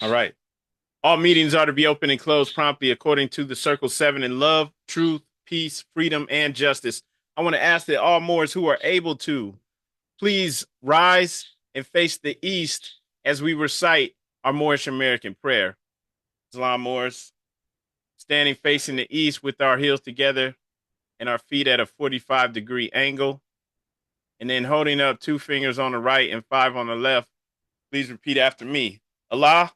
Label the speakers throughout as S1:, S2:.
S1: All right. All meetings are to be open and closed promptly according to the Circle 7 in love, truth, peace, freedom, and justice. I want to ask that all Moors who are able to please rise and face the east as we recite our Moorish American prayer. Islam Moors, standing facing the east with our heels together and our feet at a 45-degree angle, and then holding up 2 fingers on the right and 5 on the left. Please repeat after me. Allah,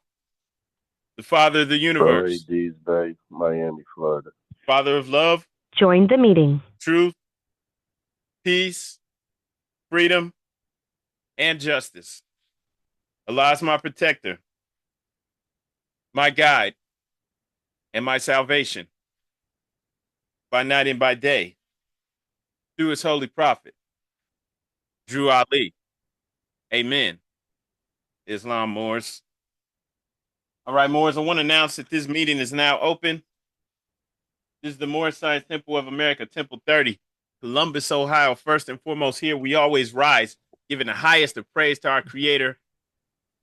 S1: the Father of the
S2: Prairie
S1: universe,
S2: D's Bay, Miami, Florida.
S1: Father of love,
S3: Join the meeting.
S1: truth, peace, freedom, and justice. Allah is my protector, my guide, and my salvation by night and by day through his holy prophet, Drew Ali. Amen. Islam Moors. All right, Moors, I want to announce that this meeting is now open. This is the Moorish Science Temple of America, Temple 30, Columbus, Ohio. First and foremost, here we always rise, giving the highest of praise to our Creator,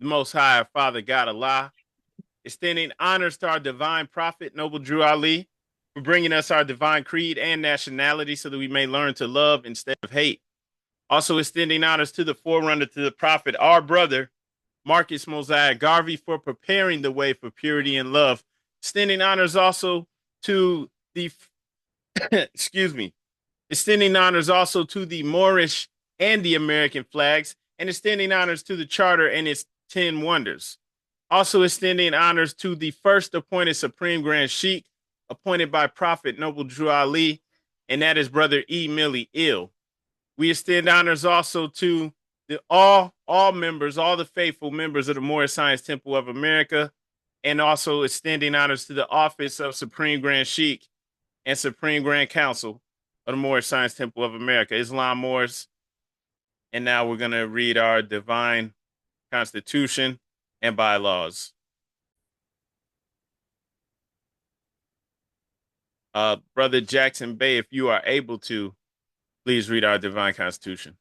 S1: the Most High, our Father, God Allah. Extending honors to our divine prophet, Noble Drew Ali, for bringing us our divine creed and nationality so that we may learn to love instead of hate. Also extending honors to the forerunner to the prophet, our brother, Marcus Mosiah Garvey, for preparing the way for purity and love. Extending honors also to the, extending honors also to the Moorish and the American flags, and extending honors to the Charter and its 10 wonders. Also extending honors to the first appointed Supreme Grand Sheikh, appointed by Prophet Noble Drew Ali, and that is Brother E. Millie Ill. We extend honors also to all members, all the faithful members of the Moorish Science Temple of America, and also extending honors to the office of Supreme Grand Sheikh and Supreme Grand Council of the Moorish Science Temple of America, Islam Moors. And now we're going to read our divine constitution and bylaws. Brother Jackson Bay, if you are able to, please read our divine constitution.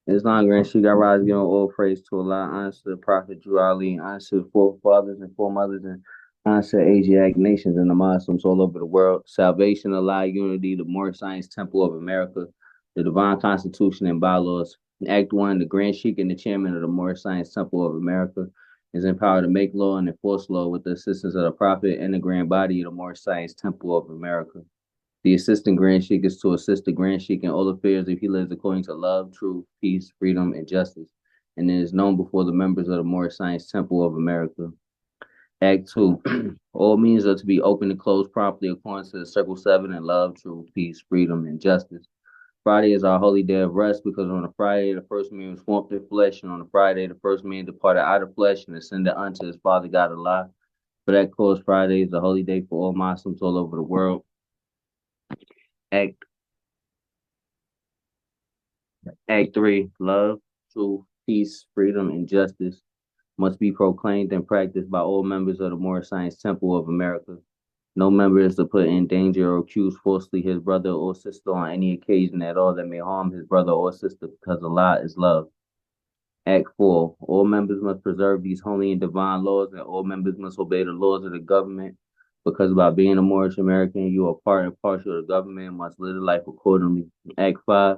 S4: Islam Grand Sheikh, I rise giving all praise to Allah, honor to the Prophet Drew Ali, honor to the forefathers and foremothers, and honor to Asiatic nations and the Muslims all over the world. Salvation, Allah, unity, the Moorish Science Temple of America, the Divine Constitution and bylaws. Act 1, the Grand Sheikh and the Chairman of the Moorish Science Temple of America is empowered to make law and enforce law with the assistance of the Prophet and the Grand Body of the Moorish Science Temple of America. The assistant Grand Sheikh is to assist the Grand Sheikh in all affairs if he lives according to love, truth, peace, freedom, and justice, and is known before the members of the Moorish Science Temple of America. Act 2. All means are to be open and closed properly according to the Circle 7 in love, truth, peace, freedom, and justice. Friday is our holy day of rest because on a Friday the first man was formed in flesh, and on a Friday the first man departed out of flesh and ascended unto his Father God Allah. For that cause, Friday is a holy day for all Muslims all over the world. Act 3, love, truth, peace, freedom, and justice must be proclaimed and practiced by all members of the Moorish Science Temple of America. No member is to put in danger or accuse falsely his brother or sister on any occasion at all that may harm his brother or sister, because Allah is love. Act 4, all members must preserve these holy and divine laws, and all members must obey the laws of the government, because by being a Moorish American, you are part and parcel of the government and must live life accordingly. Act 5,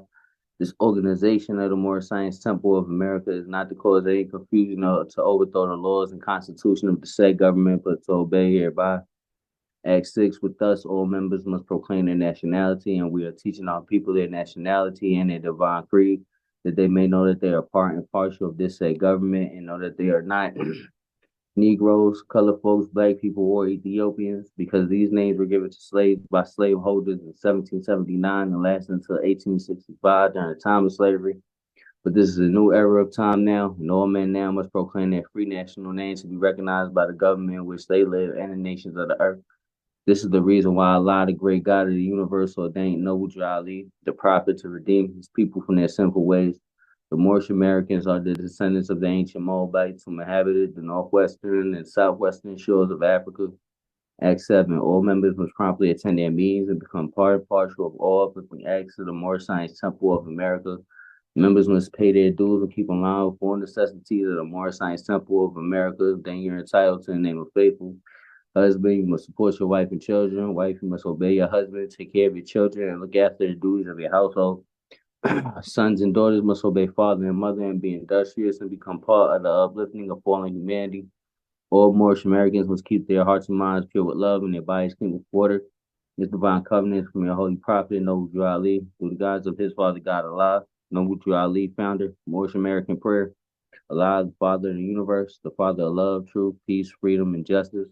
S4: this organization of the Moorish Science Temple of America is not to cause any confusion or to overthrow the laws and constitution of the said government, but to obey hereby. Act 6, with us, all members must proclaim their nationality, and we are teaching our people their nationality and their divine creed, that they may know that they are part and parcel of this said government, and know that they are not Negroes, colored folks, black people, or Ethiopians, because these names were given to slaves by slaveholders in 1779 and lasted until 1865 during the time of slavery. But this is a new era of time now, and all men now must proclaim their free national names to be recognized by the government in which they live and the nations of the earth. This is the reason why Allah, the great God of the universe, ordained Noble Drew Ali, the prophet, to redeem his people from their sinful ways. The Moorish Americans are the descendants of the ancient Moabites who inhabited the northwestern and southwestern shores of Africa. Act 7. All members must promptly attend their meetings and become part and parcel of all uplifting acts of the Moorish Science Temple of America. Members must pay their dues and keep in line with all necessities of the Moorish Science Temple of America. Then you're entitled to the name of faithful. Husband, you must support your wife and children. Wife, you must obey your husband, take care of your children, and look after the duties of your household. Sons and daughters must obey father and mother and be industrious and become part of the uplifting of fallen humanity. All Moorish Americans must keep their hearts and minds pure with love and their bodies clean with water. This divine covenant from your holy prophet, Noble Drew Ali, through the gods of his father, God Allah, Noble Drew Ali, founder, Moorish American prayer. Allah, the Father of the universe, the Father of love, truth, peace, freedom, and justice.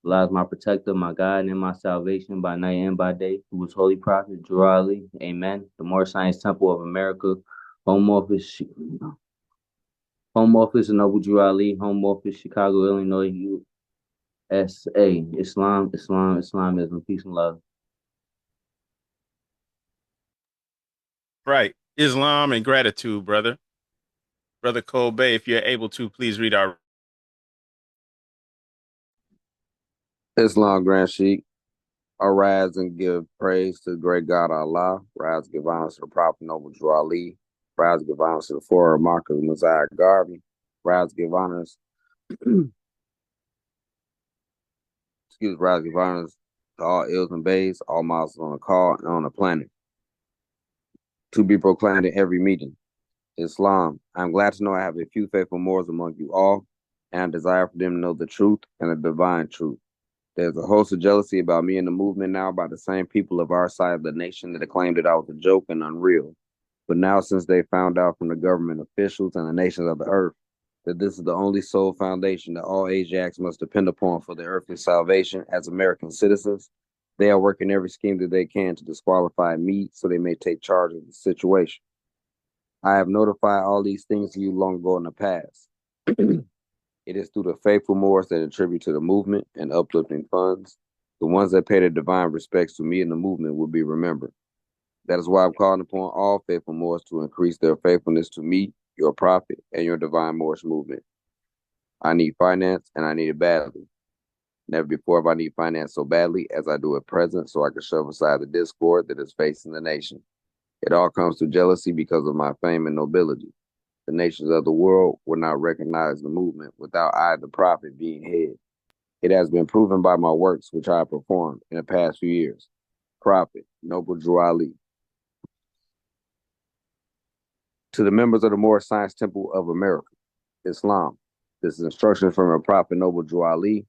S4: Allah is my protector, my guide, and my salvation by night and by day. Through his holy prophet, Drew Ali. Amen. The Moorish Science Temple of America, Home Office, Home Office, Noble Drew Ali, Home Office, Chicago, Illinois, USA. Islam, Islam, Islamism. Peace and love.
S1: Right. Islam and gratitude, brother. Brother Kobe, if you're able to, please read our.
S3: Islam, Grand Sheikh. Arise and give praise to the great God Allah. Rise, give honor to the Prophet Noble Drew Ali. Rise, give honor to the four Marcus Messiah Garvey. Rise, give honors. Rise, give honors to all ills and bays, all Muslims on the call and on the planet. To be proclaimed in every meeting. Islam. I'm glad to know I have a few faithful Moors among you all, and I desire for them to know the truth and the divine truth. There's a host of jealousy about me and the movement now by the same people of our side of the nation that claimed that I was a joke and unreal. But now, since they found out from the government officials and the nations of the earth that this is the only sole foundation that all Asiatics must depend upon for their earthly salvation as American citizens, they are working every scheme that they can to disqualify me so they may take charge of the situation. I have notified all these things to you long ago in the past. It is through the faithful Moors that attribute to the movement and uplifting funds. The ones that pay their divine respects to me and the movement will be remembered. That is why I'm calling upon all faithful Moors to increase their faithfulness to me, your prophet, and your divine Moorish movement. I need finance, and I need it badly. Never before have I need finance so badly as I do at present, so I can shove aside the discord that is facing the nation. It all comes through jealousy because of my fame and nobility. The nations of the world will not recognize the movement without I, the prophet, being head. It has been proven by my works which I have performed in the past few years. Prophet, Noble Drew Ali. To the members of the Moorish Science Temple of America, Islam. This is instruction from your prophet, Noble Drew Ali.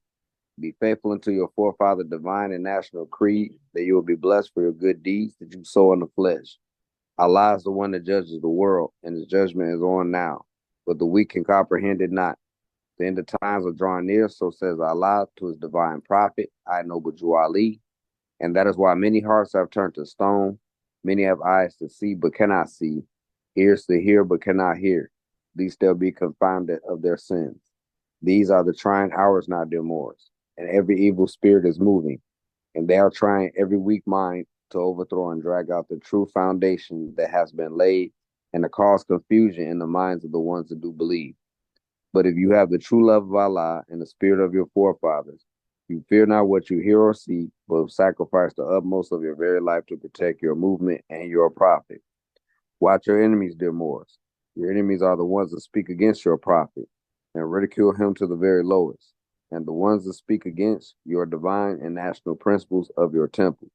S3: Be faithful unto your forefather divine and national creed, that you will be blessed for your good deeds that you sow in the flesh. Allah is the one that judges the world, and his judgment is on now, but the weak can comprehend it not. The end of times are drawing near, so says Allah to his divine prophet, I Noble Drew Ali, and that is why many hearts have turned to stone, many have eyes to see but cannot see, ears to hear but cannot hear, lest they'll be confounded of their sins. These are the trying hours now, dear Moors, and every evil spirit is moving, and they are trying every weak mind to overthrow and drag out the true foundation that has been laid and to cause confusion in the minds of the ones that do believe. But if you have the true love of Allah and the spirit of your forefathers, you fear not what you hear or see, but sacrifice the utmost of your very life to protect your movement and your prophet. Watch your enemies, dear Moors. Your enemies are the ones that speak against your prophet and ridicule him to the very lowest, and the ones that speak against your divine and national principles of your temples.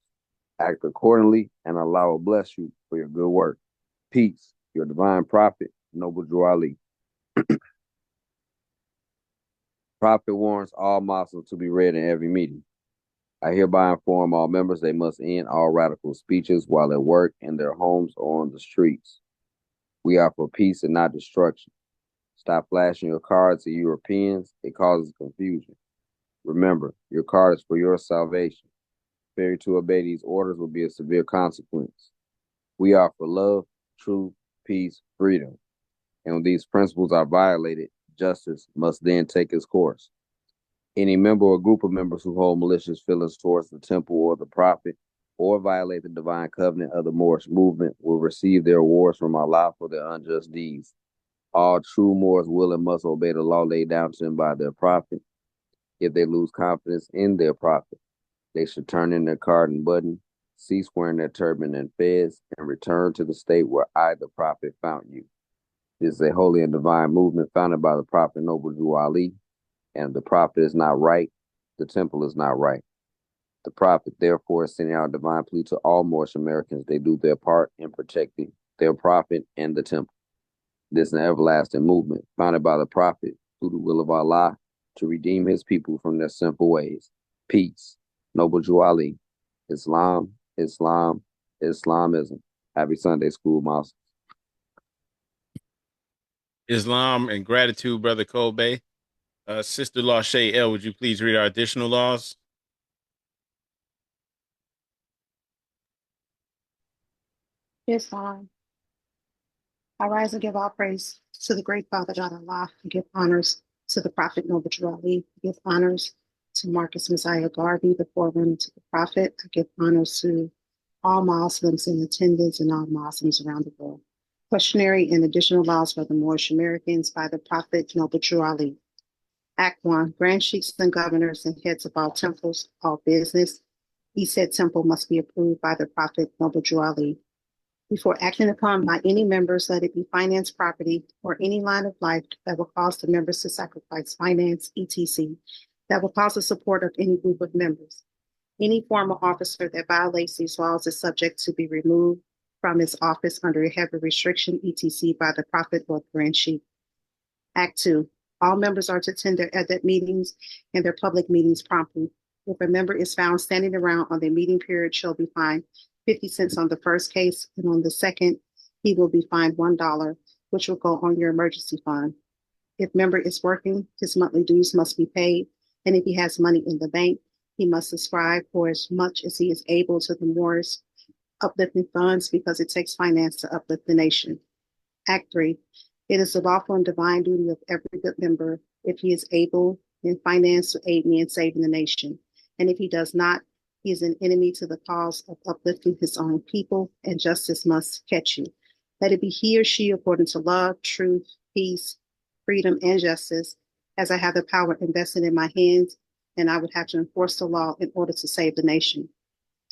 S3: Act accordingly, and Allah will bless you for your good work. Peace, your divine prophet, Noble Drew Ali. Prophet warns all Muslims to be read in every meeting. I hereby inform all members they must end all radical speeches while at work, in their homes, or on the streets. We are for peace and not destruction. Stop flashing your cards to Europeans. It causes confusion. Remember, your card is for your salvation. Failure to obey these orders will be a severe consequence. We are for love, truth, peace, freedom. And when these principles are violated, justice must then take its course. Any member or group of members who hold malicious feelings towards the temple or the prophet, or violate the divine covenant of the Moorish movement, will receive their rewards from Allah for their unjust deeds. All true Moors will and must obey the law laid down to them by their prophet. If they lose confidence in their prophet, They should turn in their card and button, cease wearing their turban and fez, and return to the state where I, the Prophet, found you. This is a holy and divine movement founded by the Prophet Noble Drew Ali, and if the Prophet is not right, the temple is not right. The Prophet, therefore, is sending out a divine plea to all Moorish Americans. They do their part in protecting their Prophet and the temple. This is an everlasting movement founded by the Prophet through the will of Allah to redeem his people from their sinful ways. Peace. Noble Drew Ali. Islam, Islam, Islamism. Happy Sunday, school master.
S1: Islam and gratitude, Brother Kobe. Sister Law Shay L, would you please read our additional laws?
S5: Islam. I rise and give all praise to the great Father God Allah, and give honors to the Prophet Noble Drew Ali, give honors to Marcus Messiah Garvey, the forerunner to the Prophet. I give honors to all Muslims in attendance and all Muslims around the world. Questionnaire and additional laws for the Moorish Americans by the Prophet Noble Drew Ali. Act 1. Grand Sheikhs and governors and heads of all temples, all business. Each said temple must be approved by the Prophet Noble Drew Ali. Before acting upon by any members, let it be finance, property, or any line of life that will cause the members to sacrifice finance, etc., that will cause the support of any group of members. Any former officer that violates these laws is subject to be removed from his office under a heavy restriction, etc., by the Prophet or the Grand Sheikh. Act 2. All members are to attend their EDET meetings and their public meetings promptly. If a member is found standing around on the meeting period, shall be fined 50 cents on the first case, and on the second, he will be fined $1, which will go on your emergency fund. If member is working, his monthly dues must be paid, and if he has money in the bank, he must subscribe for as much as he is able to the Moorish uplifting funds, because it takes finance to uplift the nation. Act 3. It is the lawful and divine duty of every good member, if he is able in finance, to aid me in saving the nation. And if he does not, he is an enemy to the cause of uplifting his own people, and justice must catch you. Let it be he or she according to love, truth, peace, freedom, and justice, as I have the power invested in my hands, and I would have to enforce the law in order to save the nation.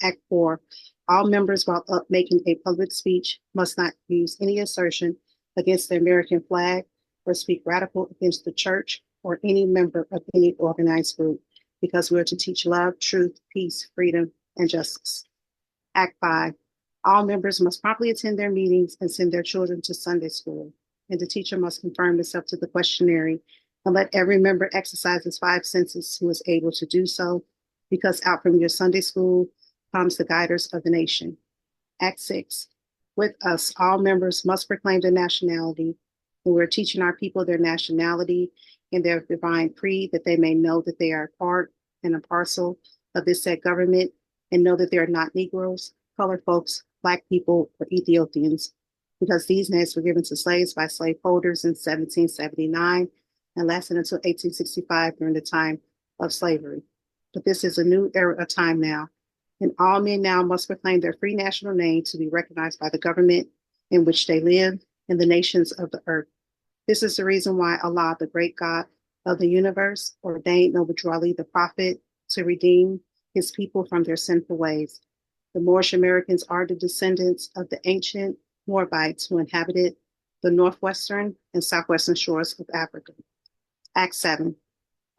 S5: Act 4. All members, while making a public speech, must not use any assertion against the American flag or speak radical against the church or any member of any organized group, because we are to teach love, truth, peace, freedom, and justice. Act 5. All members must promptly attend their meetings and send their children to Sunday school, and the teacher must confirm himself to the questionnaire, and let every member exercise his 5 senses who is able to do so, because out from your Sunday school comes the guiders of the nation. Act 6. With us, all members must proclaim their nationality, and we're teaching our people their nationality and their divine creed, that they may know that they are a part and a parcel of this said government, and know that they are not Negroes, colored folks, Black people, or Ethiopians, because these names were given to slaves by slaveholders in 1779 and lasted until 1865 during the time of slavery. But this is a new era of time now, and all men now must proclaim their free national name to be recognized by the government in which they live and the nations of the earth. This is the reason why Allah, the great God of the universe, ordained Noble Drew Ali, the Prophet, to redeem his people from their sinful ways. The Moorish Americans are the descendants of the ancient Moabites who inhabited the northwestern and southwestern shores of Africa. Act 7.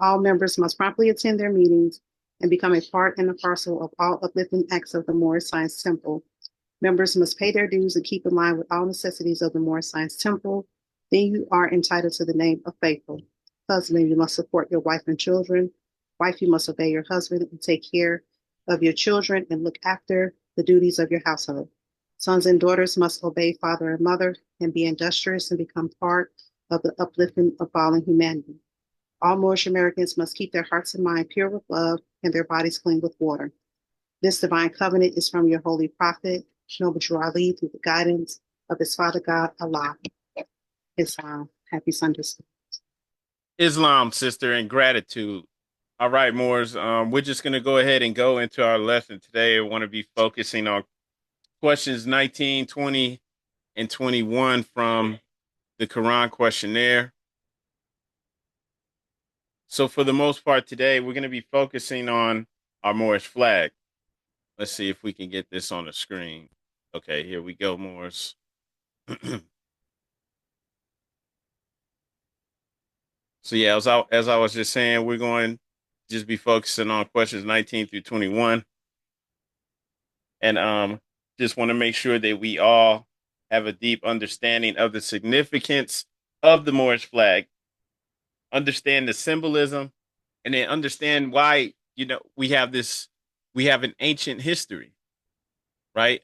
S5: All members must promptly attend their meetings and become a part and a parcel of all uplifting acts of the Moorish Science Temple. Members must pay their dues and keep in line with all necessities of the Moorish Science Temple. Then you are entitled to the name of faithful. Husband, you must support your wife and children. Wife, you must obey your husband and take care of your children and look after the duties of your household. Sons and daughters must obey father and mother and be industrious and become part of the uplifting of fallen humanity. All Moorish Americans must keep their hearts and mind pure with love and their bodies clean with water. This divine covenant is from your holy prophet, Noble Drew Ali, through the guidance of his Father God, Allah. Islam. Happy Sunday.
S1: Islam, sister, and gratitude. All right, Moors. We're just going to go ahead and go into our lesson today. I want to be focusing on questions 19, 20, and 21 from the Koran Questionnaire. So for the most part today, we're going to be focusing on our Moorish flag. Let's see if we can get this on the screen. Okay, here we go, Moors. So yeah, as I was just saying, we're going to just be focusing on questions 19 through 21, and just want to make sure that we all have a deep understanding of the significance of the Moorish flag, understand the symbolism, and then understand why we have an ancient history, right?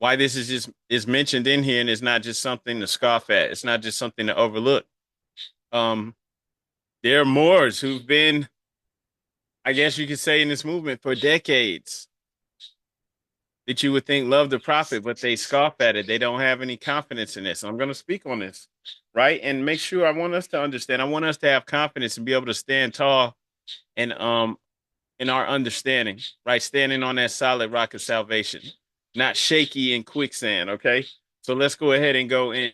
S1: Why this is just is mentioned in here and it's not just something to scoff at. It's not just something to overlook. Um, there are Moors who've been, I guess you could say, in this movement for decades that you would think love the prophet, but they scoff at it. They don't have any confidence in this. So I'm going to speak on this, right? And make sure I want us to understand. I want us to have confidence and be able to stand tall and in our understanding, right? Standing on that solid rock of salvation, not shaky in quicksand. Okay. So let's go ahead and go in.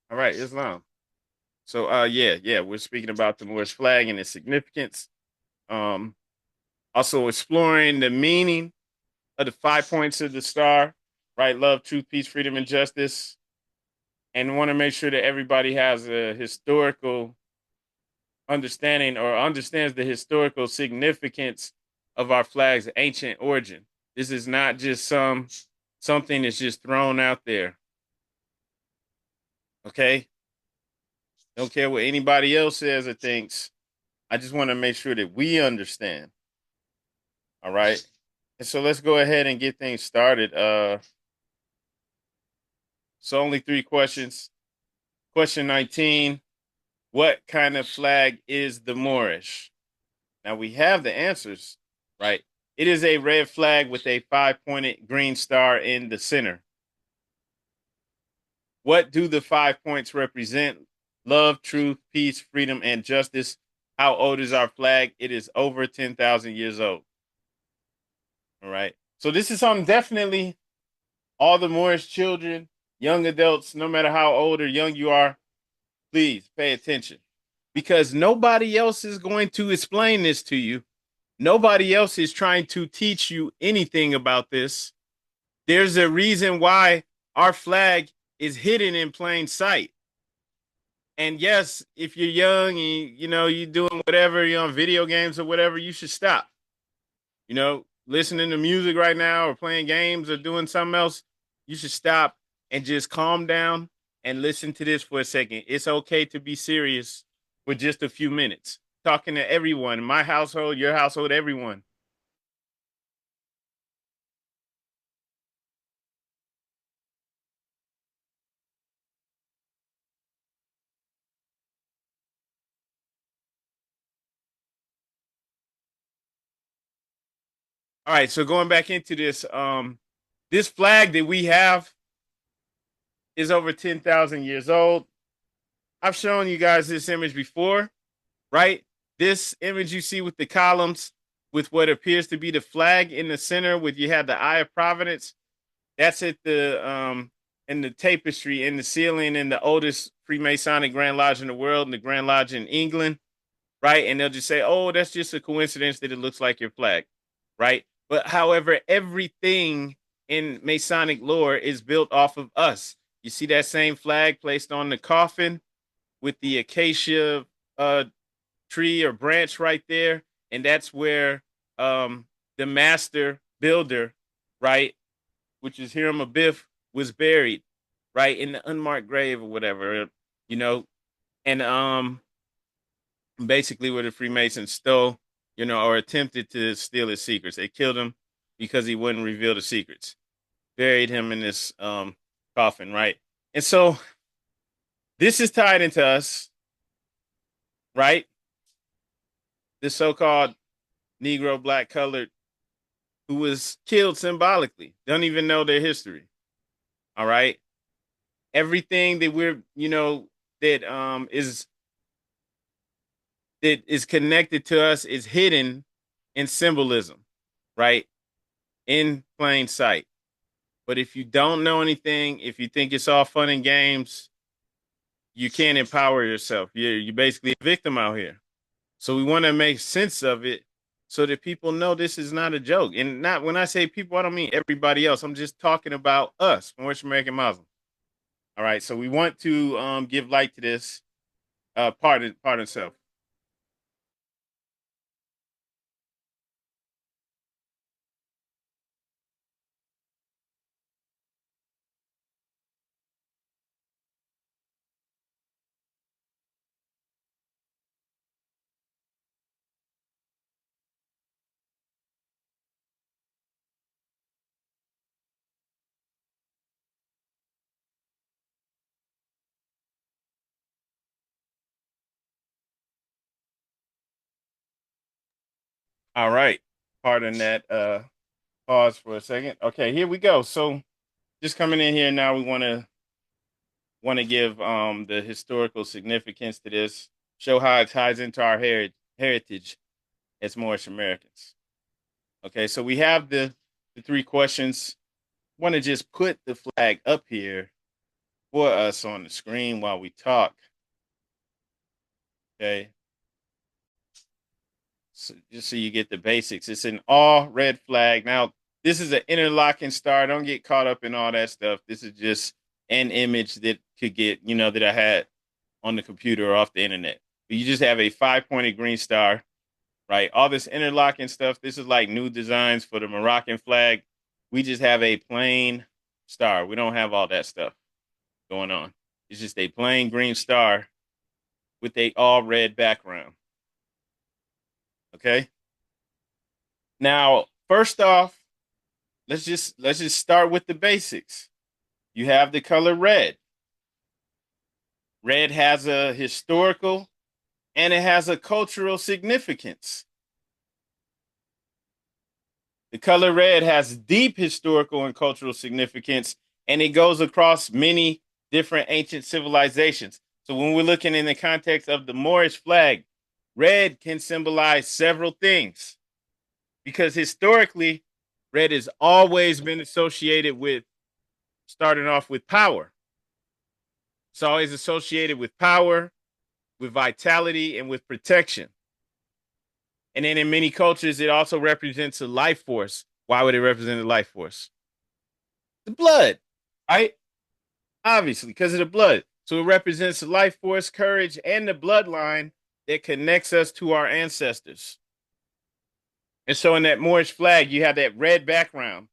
S1: All right, Islam. So yeah, we're speaking about the Moorish flag and its significance. Um, Also exploring the meaning of the 5 points of the star, right? Love, truth, peace, freedom, and justice. And want to make sure that everybody has a historical understanding or understands the historical significance of our flag's ancient origin. This is not just something that's just thrown out there. Okay? Don't care what anybody else says or thinks. I just want to make sure that we understand. All right. And so let's go ahead and get things started. So only 3 questions. Question 19. What kind of flag is the Moorish? Now we have the answers, right? It is a red flag with a 5-pointed green star in the center. What do the 5 points represent? Love, truth, peace, freedom, and justice. How old is our flag? It is over 10,000 years old. All right. So this is something definitely all the Moorish children, young adults, no matter how old or young you are, please pay attention because nobody else is going to explain this to you. Nobody else is trying to teach you anything about this. There's a reason why our flag is hidden in plain sight. And yes, if you're young and you're doing whatever, you're on video games or whatever, you should stop. Listening to music right now or playing games or doing something else, you should stop and just calm down and listen to this for a second. It's okay to be serious for just a few minutes. Talking to everyone, my household, your household, everyone. All right, so going back into this, this flag that we have is over 10,000 years old. I've shown you guys this image before, right? This image you see with the columns with what appears to be the flag in the center with you have the Eye of Providence. That's at the in the tapestry in the ceiling in the oldest Freemasonic Grand Lodge in the world, in the Grand Lodge in England, right? And they'll just say, oh, that's just a coincidence that it looks like your flag, right? But however, everything in Masonic lore is built off of us. You see that same flag placed on the coffin with the acacia tree or branch right there. And that's where the master builder, right, which is Hiram Abiff, was buried, right, in the unmarked grave or whatever, and basically where the Freemasons stole, or attempted to steal his secrets. They killed him because he wouldn't reveal the secrets. Buried him in this coffin, right? And so this is tied into us, right? The so-called Negro, black, colored, who was killed symbolically. Don't even know their history. All right. Everything that we're, that is connected to us is hidden in symbolism, right? In plain sight. But if you don't know anything, if you think it's all fun and games, you can't empower yourself. You're basically a victim out here. So we want to make sense of it so that people know this is not a joke. And not when I say people, I don't mean everybody else. I'm just talking about us, Moorish American Muslims. All right. So we want to give light to this. Pardon self. All right. Pardon that pause for a second. Okay, here we go. So just coming in here now, we want to give the historical significance to this, show how it ties into our heritage as Moorish Americans. Okay, so we have the three questions. Want to just put the flag up here for us on the screen while we talk. Okay. So just so you get the basics. It's an all red flag. Now, this is an interlocking star. Don't get caught up in all that stuff. This is just an image that could get, that I had on the computer or off the internet. You just have a 5-pointed green star, right? All this interlocking stuff. This is like new designs for the Moroccan flag. We just have a plain star. We don't have all that stuff going on. It's just a plain green star with a all red background. Okay. Now, first off, let's just start with the basics. You have the color red. Red has a historical and it has a cultural significance. The color red has deep historical and cultural significance, and it goes across many different ancient civilizations. So when we're looking in the context of the Moorish flag, red can symbolize several things because historically, red has always been associated with starting off with power. It's always associated with power, with vitality, and with protection. And then in many cultures, it also represents a life force. Why would it represent a life force? The blood, right? Obviously, because of the blood. So it represents the life force, courage, and the bloodline that connects us to our ancestors. And so in that Moorish flag, you have that red background.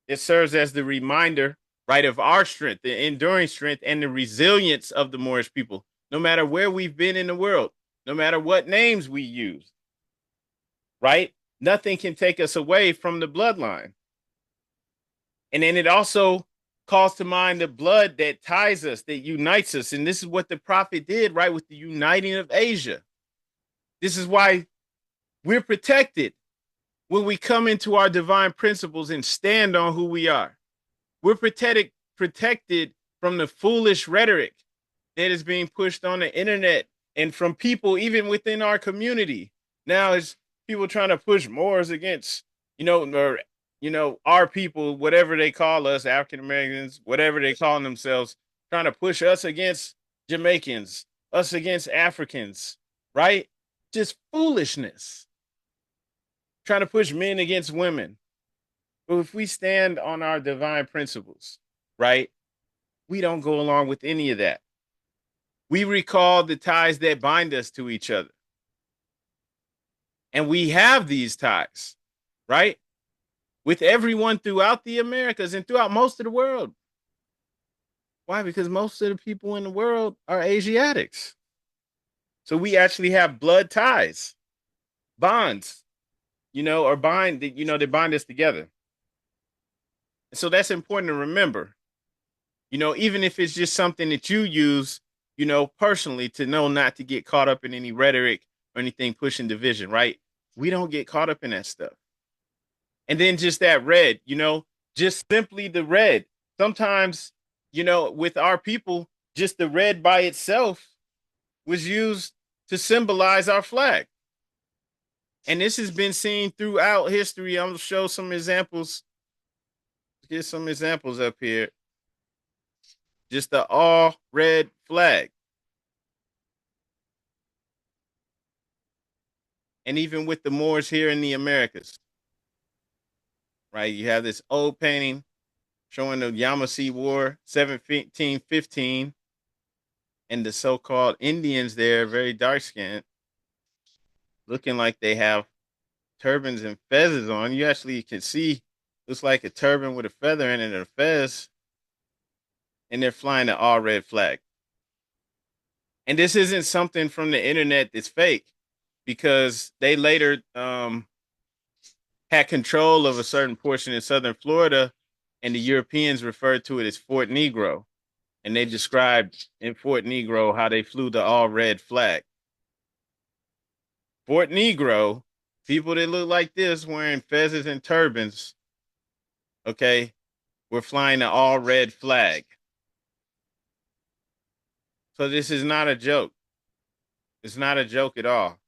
S1: It serves as the reminder, right, of our strength, the enduring strength, and the resilience of the Moorish people, no matter where we've been in the world, no matter what names we use, right? Nothing can take us away from the bloodline. And then it also calls to mind the blood that ties us, that unites us. And this is what the prophet did, right, with the uniting of Asia. This is why we're protected when we come into our divine principles and stand on who we are. We're protected from the foolish rhetoric that is being pushed on the internet and from people even within our community. Now it's people trying to push Moors against, our people, whatever they call us, African Americans, whatever they call themselves, trying to push us against Jamaicans, us against Africans, right? Just foolishness. Trying to push men against women. But if we stand on our divine principles, right, we don't go along with any of that. We recall the ties that bind us to each other. And we have these ties, right, with everyone throughout the Americas and throughout most of the world. Why? Because most of the people in the world are Asiatics. So we actually have blood ties, bonds, or they bind us together. So that's important to remember, even if it's just something that you use, personally to know not to get caught up in any rhetoric or anything pushing division, right? We don't get caught up in that stuff. And then just that red, just simply the red. Sometimes, with our people, just the red by itself was used to symbolize our flag. And this has been seen throughout history. I'm gonna show some examples. Get some examples up here. Just the all red flag. And even with the Moors here in the Americas, right? You have this old painting showing the Yamasee War, 1715, and the so-called Indians there, very dark-skinned, looking like they have turbans and feathers on. You actually can see, looks like a turban with a feather in it and a fez, and they're flying the all red flag. And this isn't something from the internet that's fake, because they later had control of a certain portion in southern Florida, and the Europeans referred to it as Fort Negro. And they described in Fort Negro how they flew the all red flag. Fort Negro, people that look like this wearing fezzes and turbans, okay, were flying the all red flag. So this is not a joke. It's not a joke at all.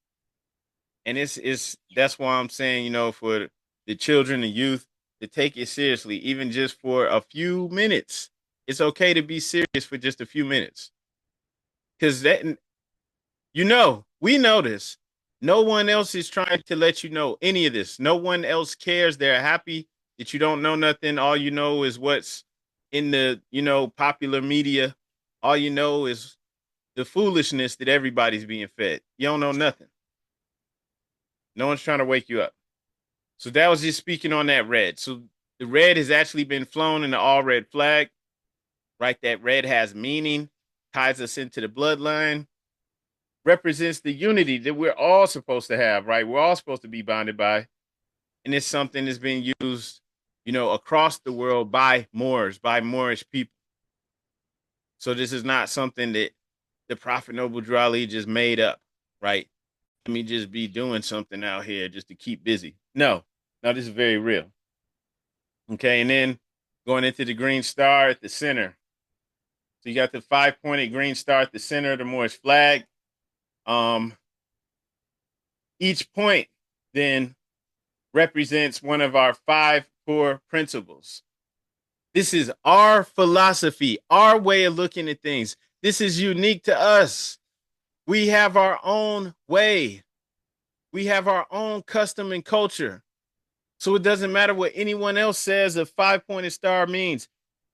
S1: And it's that's why I'm saying, for the children and youth to take it seriously, even just for a few minutes. It's okay to be serious for just a few minutes. Because we know this. No one else is trying to let you know any of this. No one else cares. They're happy that you don't know nothing. All you know is what's in the, popular media. All you know is the foolishness that everybody's being fed. You don't know nothing. No one's trying to wake you up. So that was just speaking on that red. So the red has actually been flown in the all red flag, right? That red has meaning, ties us into the bloodline, represents the unity that we're all supposed to have, right? We're all supposed to be bonded by. And it's something that's being used, across the world by Moors, by Moorish people. So this is not something that the Prophet Noble Drew Ali just made up, right? Let me just be doing something out here just to keep busy. No, this is very real. Okay, and then going into the green star at the center. So you got the 5-pointed green star at the center of the Moorish flag. Each point then represents one of our 5 core principles. This is our philosophy, our way of looking at things. This is unique to us. We have our own way. We have our own custom and culture. So it doesn't matter what anyone else says a 5-pointed star means.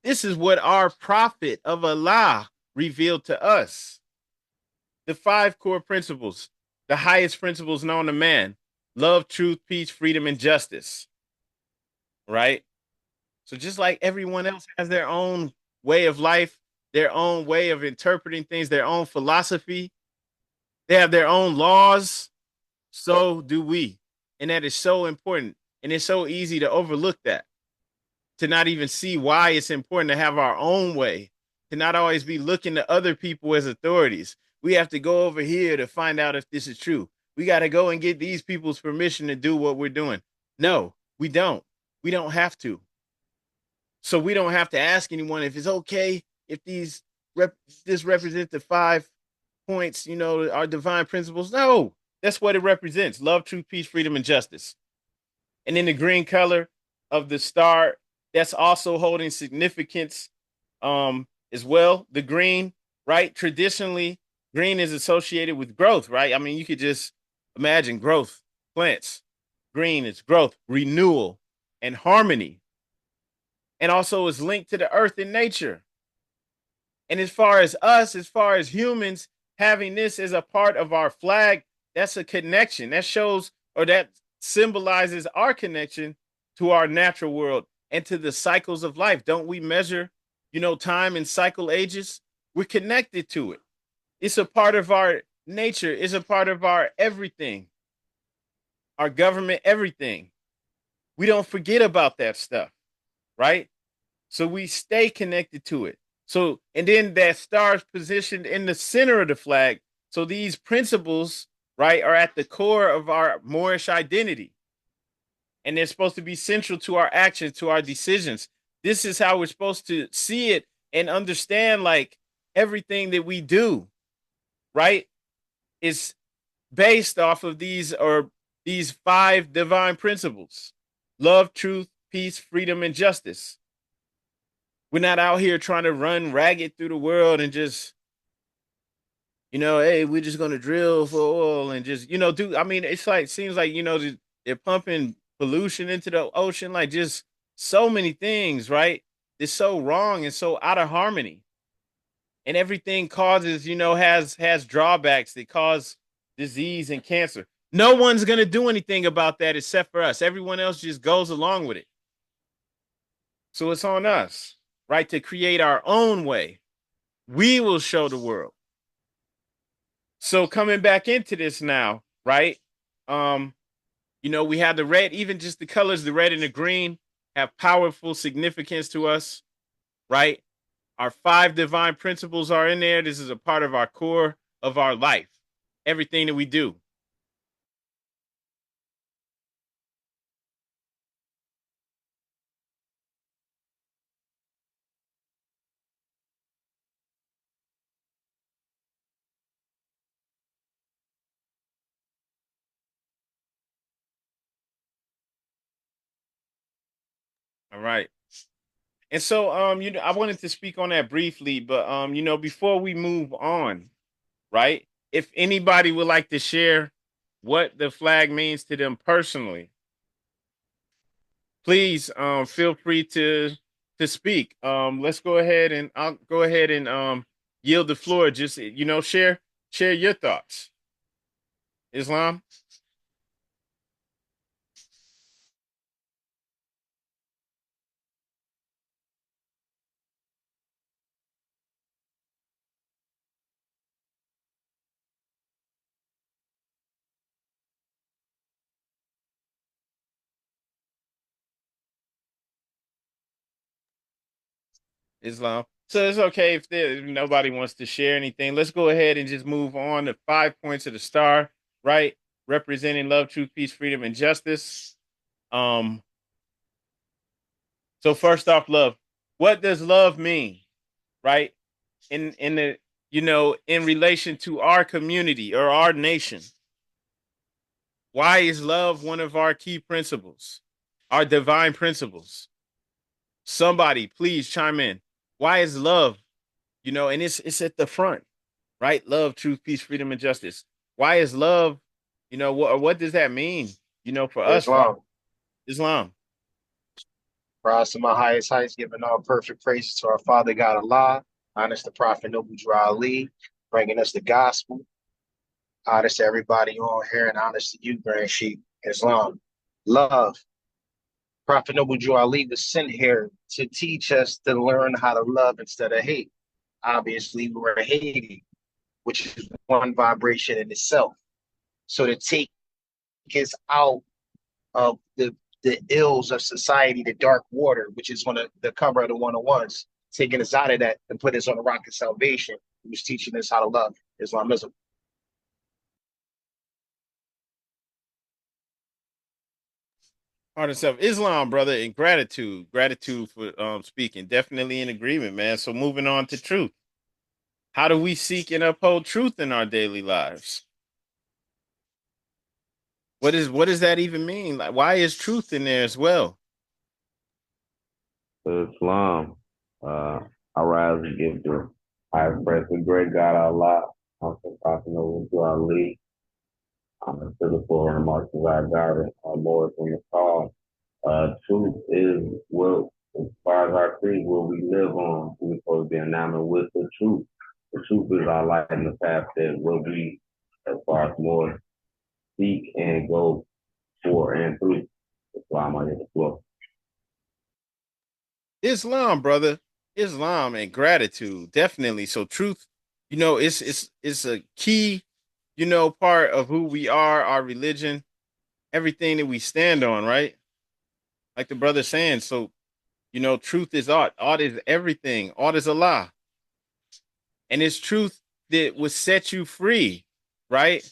S1: This is what our prophet of Allah revealed to us. The 5 core principles, the highest principles known to man: love, truth, peace, freedom, and justice. Right? So just like everyone else has their own way of life, their own way of interpreting things, their own philosophy, they have their own laws, so do we. And that is so important. And it's so easy to overlook that, to not even see why it's important to have our own way, to not always be looking to other people as authorities. We have to go over here to find out if this is true. We got to go and get these people's permission to do what we're doing. No, we don't. We don't have to. So we don't have to ask anyone if it's okay if this represents the 5 points, our divine principles. No, that's what it represents: love, truth, peace, freedom, and justice. And in the green color of the star, that's also holding significance as well. The green, right? Traditionally, green is associated with growth, right? I mean, you could just imagine growth, plants. Green is growth, renewal, and harmony. And also is linked to the earth and nature. And as far as us, as far as humans, having this as a part of our flag, that's a connection. That shows, or that symbolizes our connection to our natural world and to the cycles of life. Don't we measure, time in cycle ages? We're connected to it. It's a part of our nature. It's a part of our everything, our government, everything. We don't forget about that stuff, right? So we stay connected to it. So, and then that star is positioned in the center of the flag. So these principles, right, are at the core of our Moorish identity. And they're supposed to be central to our actions, to our decisions. This is how we're supposed to see it and understand, like, everything that we do, right, is based off of these these 5 divine principles: love, truth, peace, freedom, and justice. We're not out here trying to run ragged through the world and just, hey, we're just going to drill for oil and just, do. I mean, it's like, seems like, they're pumping pollution into the ocean, like just so many things, right? It's so wrong and so out of harmony. And everything causes, has drawbacks that cause disease and cancer. No one's going to do anything about that except for us. Everyone else just goes along with it. So it's on us, right, to create our own way. We will show the world. So coming back into this now, right? We have the red, even just the colors, the red and the green have powerful significance to us, right? Our 5 divine principles are in there. This is a part of our core of our life, everything that we do. All right. And so, I wanted to speak on that briefly, but, before we move on, right? If anybody would like to share what the flag means to them personally, please, feel free to speak. Let's go ahead and I'll go ahead and yield the floor. Just, share your thoughts. Islam. Islam. So it's okay if nobody wants to share anything. Let's go ahead and just move on to 5 points of the star, right? Representing love, truth, peace, freedom, and justice. Um, so first off, love. What does love mean, right? In the in relation to our community or our nation. Why is love one of our key principles, our divine principles? Somebody please chime in. Why is love, and it's at the front, right? Love, truth, peace, freedom, and justice. Why is love, what does that mean, for us, for
S6: Islam.
S1: Islam?
S6: For us, in my highest heights, giving all perfect praises to our Father God Allah, honest the Prophet Noble Drew Ali, bringing us the gospel. Honest to everybody on here, and honest to you, Grand Sheik. Islam. Love. Prophet Noble Drew Ali was sent here to teach us to learn how to love instead of hate. Obviously, we're hating, which is one vibration in itself. So to take us out of the ills of society, the dark water, which is one of the cover of the 101s, taking us out of that and put us on the rock of salvation. He was teaching us how to love Islamism.
S1: Heart and self, Islam, brother, and gratitude for speaking. Definitely in agreement, man. So moving on to truth. How do we seek and uphold truth in our daily lives? What does that even mean? Like, why is truth in there as well?
S3: Islam. I rise and give the highest praise to great God Allah. I'm so talking over to our lead. I'm to the full and marks of our God, our Lord from the call. Truth is what, as far as our creed, what we live on. We're supposed to be enamored with the truth. The truth is our light in the path that what we, as far as more, seek and go for and through. That's why I'm on the floor.
S1: Islam, brother. Islam and gratitude. Definitely. So truth, it's a key, part of who we are, our religion, everything that we stand on, right? Like the brother saying. So, truth is art. Art is everything. Art is Allah. And it's truth that will set you free, right?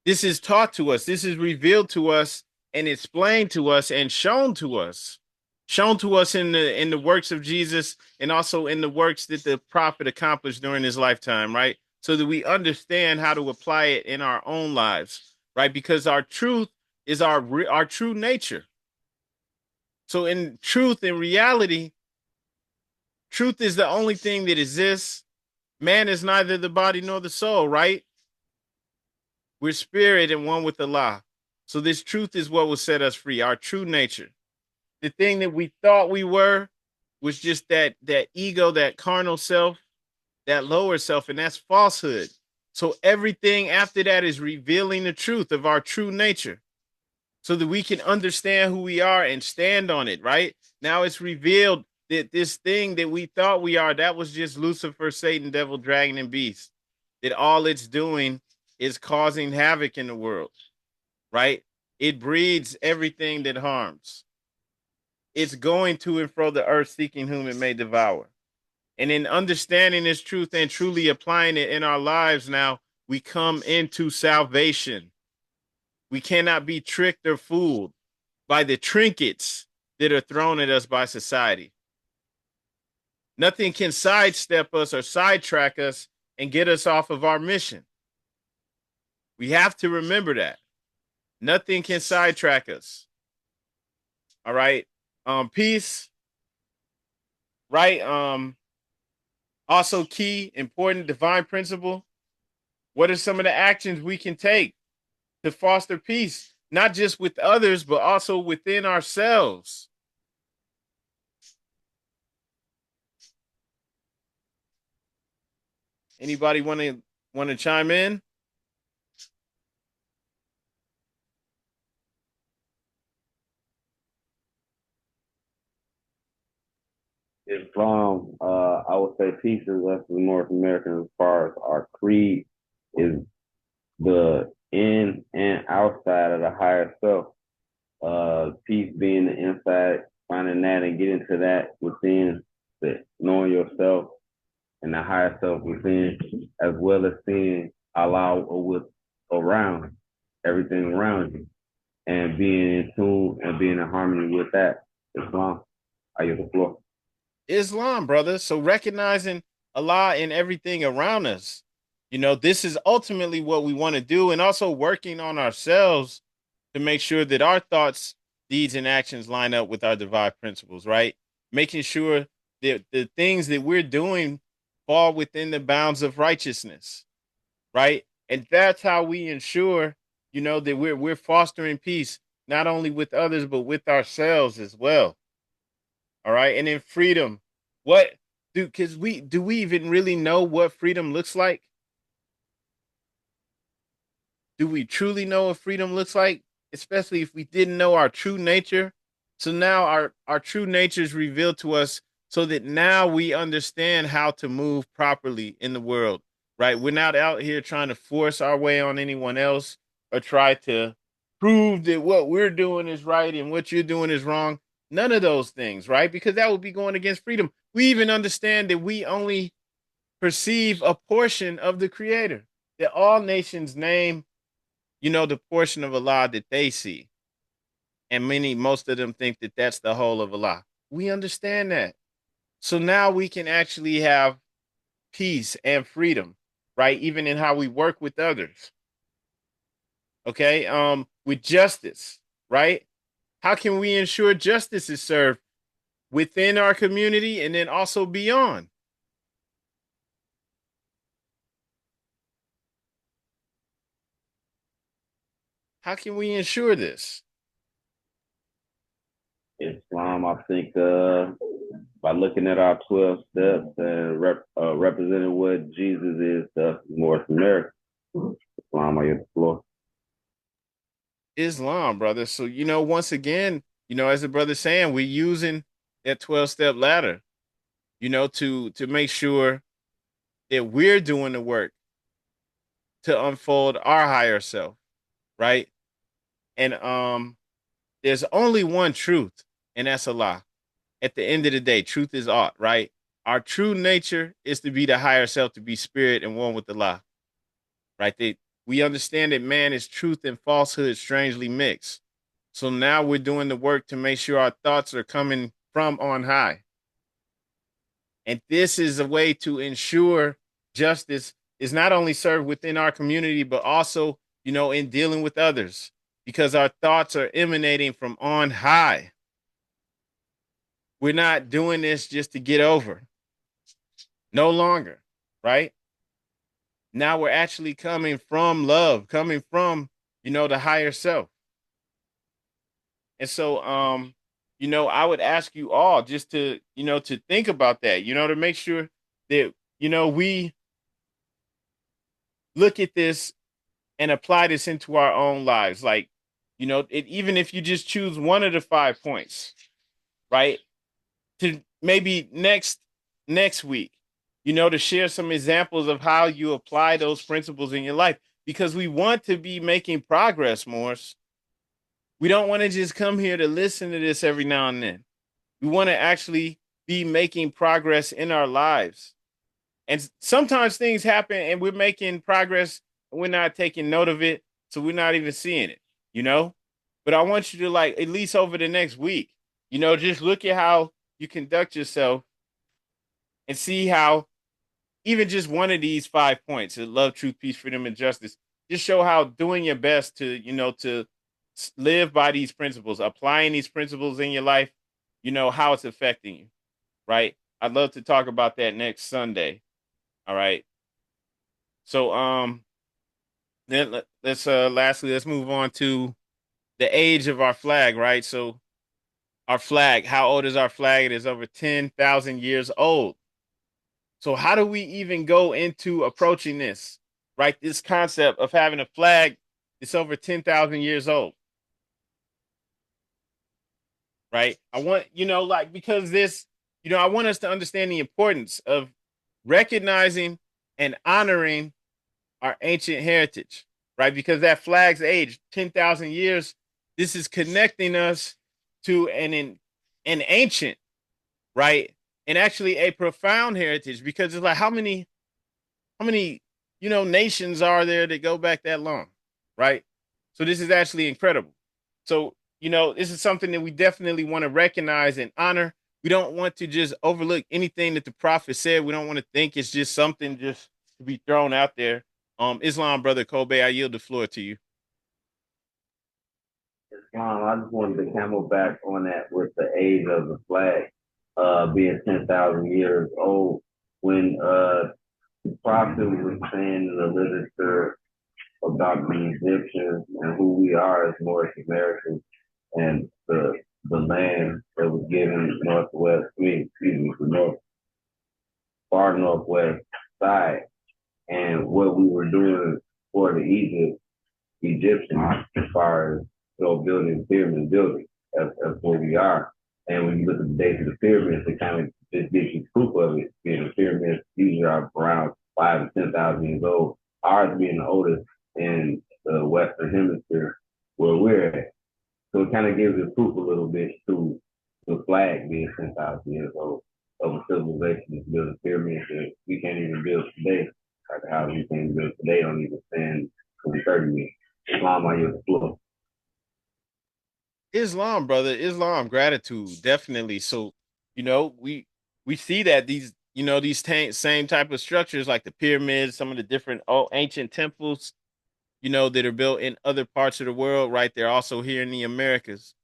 S1: This is taught to us. This is revealed to us and explained to us and shown to us. Shown to us in the works of Jesus and also in the works that the prophet accomplished during his lifetime, right? So that we understand how to apply it in our own lives. right? Because our truth is our true nature. So in truth, in reality, truth is the only thing that exists. Man is neither the body nor the soul, right? We're spirit and one with Allah. So this truth is what will set us free, our true nature. The thing that we thought we were was just that ego, that carnal self, that lower self, and that's falsehood. So everything after that is revealing the truth of our true nature so that we can understand who we are and stand on it, right? Now it's revealed that this thing that we thought we are, that was just Lucifer, Satan, devil, dragon, and beast. That all it's doing is causing havoc in the world, right? It breeds everything that harms. It's going to and fro the earth seeking whom it may devour. And in understanding this truth and truly applying it in our lives now, we come into salvation. We cannot be tricked or fooled by the trinkets that are thrown at us by society. Nothing can sidestep us or sidetrack us and get us off of our mission. We have to remember that. Nothing can sidetrack us. All right. Peace, right? Also key, important, divine principle. What are some of the actions we can take to foster peace, not just with others, but also within ourselves? Anybody want to chime in?
S3: Islam, I would say peace is us as North Americans as far as our creed is the in and outside of the higher self. Peace being the inside, finding that and getting to that within, knowing yourself and the higher self within, as well as seeing Allah with around everything around you and being in tune and being in harmony with that. Islam, I use the floor.
S1: Islam, brother. So recognizing Allah in everything around us. This is ultimately what we want to do, and also working on ourselves to make sure that our thoughts, deeds, and actions line up with our divine principles, right? Making sure that the things that we're doing fall within the bounds of righteousness, right? And that's how we ensure, that we're fostering peace, not only with others, but with ourselves as well. All right. And in freedom, what because we even really know what freedom looks like? Do we truly know what freedom looks like? Especially if we didn't know our true nature. So now our true nature is revealed to us so that now we understand how to move properly in the world, right? We're not out here trying to force our way on anyone else or try to prove that what we're doing is right and what you're doing is wrong. None of those things, right? Because that would be going against freedom. We even understand that we only perceive a portion of the creator, that all nations name, the portion of Allah that they see. And most of them think that that's the whole of Allah. We understand that. So now we can actually have peace and freedom, right? Even in how we work with others. Okay. With justice, right? How can we ensure justice is served within our community and then also beyond? How can we ensure this?
S3: Islam, I think, by looking at our 12 steps and representing what Jesus is to us in North America. Islam, I use the floor.
S1: Islam, brother. So, once again, as the brother saying, we're using that 12-step ladder, to make sure that we're doing the work to unfold our higher self, right? And there's only one truth, and that's Allah. At the end of the day, truth is art, right? Our true nature is to be the higher self, to be spirit and one with Allah, right? We understand that man is truth and falsehood strangely mixed. So now we're doing the work to make sure our thoughts are coming from on high. And this is a way to ensure justice is not only served within our community, but also in dealing with others, because our thoughts are emanating from on high. We're not doing this just to get over. No longer, right? Now we're actually coming from love, coming from, the higher self. And so, I would ask you all just to think about that, to make sure that, we look at this and apply this into our own lives. Like, even if you just choose one of the 5 points, right? To maybe next week, to share some examples of how you apply those principles in your life, because we want to be making progress, Morris. We don't want to just come here to listen to this every now and then. We want to actually be making progress in our lives. And sometimes things happen and we're making progress and we're not taking note of it. So we're not even seeing it, you know? But I want you to, like, at least over the next week, just look at how you conduct yourself and see how even just one of these 5 points, love, truth, peace, freedom, and justice, just show how doing your best to, to live by these principles, applying these principles in your life, how it's affecting you, right? I'd love to talk about that next Sunday. All right. So then let's move on to the age of our flag, right? So our flag, how old is our flag? It is over 10,000 years old. So how do we even go into approaching this, right? This concept of having a flag that's over 10,000 years old, right? I want, because this, I want us to understand the importance of recognizing and honoring our ancient heritage, right? Because that flag's age, 10,000 years, this is connecting us to an ancient, right? And actually a profound heritage, because it's like how many nations are there that go back that long, right? So this is actually incredible. So, this is something that we definitely want to recognize and honor. We don't want to just overlook anything that the prophet said. We don't want to think it's just something just to be thrown out there. Islam, brother Kobe, I yield the floor to you.
S4: I just wanted to camel back on that with the age of the flag being 10,000 years old. When the prophet was saying in the literature about the Egyptians and who we are as Moorish Americans and the land that was given the far northwest side, and what we were doing for the Egyptians as far as building pyramid buildings. That's where we are. And when you look at the dates of the pyramids, it kind of just gives you proof of it. The pyramids usually are around 5,000 to 10,000 years old. Ours being the oldest in the Western Hemisphere where we're at. So it kind of gives you proof a little bit to the flag being 10,000 years old of a civilization that's building pyramids that we can't even build today. Like the houses we can't build today don't even stand 20, 30 years. Islam, I use the floor.
S1: Islam, brother, Islam, gratitude, definitely. So, we see that these same type of structures, like the pyramids, some of the different ancient temples, that are built in other parts of the world, right? They're also here in the Americas,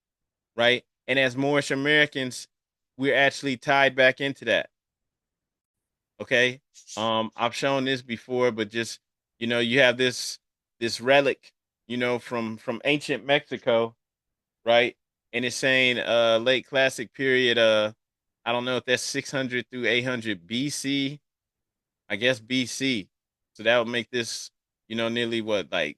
S1: right? And as Moorish Americans, we're actually tied back into that. Okay. I've shown this before, but just, you have this relic, from ancient Mexico, right? And it's saying late classic period, I don't know if that's 600 through 800 BC. I guess BC. So that would make this, nearly what, like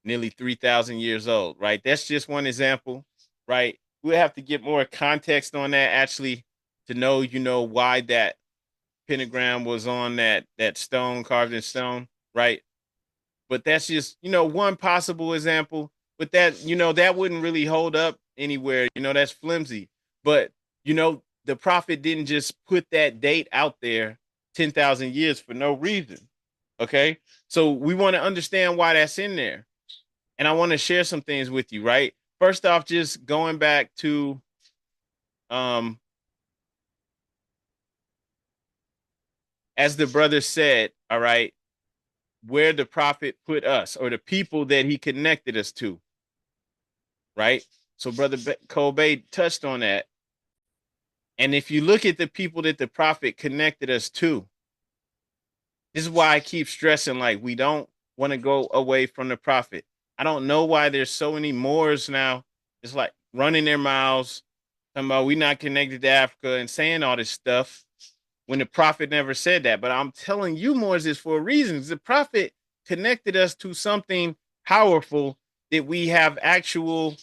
S1: nearly 3,000 years old, right? That's just one example, right? We'll have to get more context on that actually to know, why that pentagram was on that stone, carved in stone, right? But that's just, one possible example. But that, that wouldn't really hold up anywhere. That's flimsy. But, the prophet didn't just put that date out there 10,000 years for no reason. Okay. So we want to understand why that's in there. And I want to share some things with you, right? First off, just going back to um as the brother said, all right, where the prophet put us, or the people that he connected us to, right? So Brother Kobe touched on that. And if you look at the people that the prophet connected us to, this is why I keep stressing, like, we don't want to go away from the prophet. I don't know why there's so many Moors now. It's like running their mouths, talking about we not connected to Africa and saying all this stuff when the prophet never said that. But I'm telling you, Moors, is for a reason. The prophet connected us to something powerful that we have actual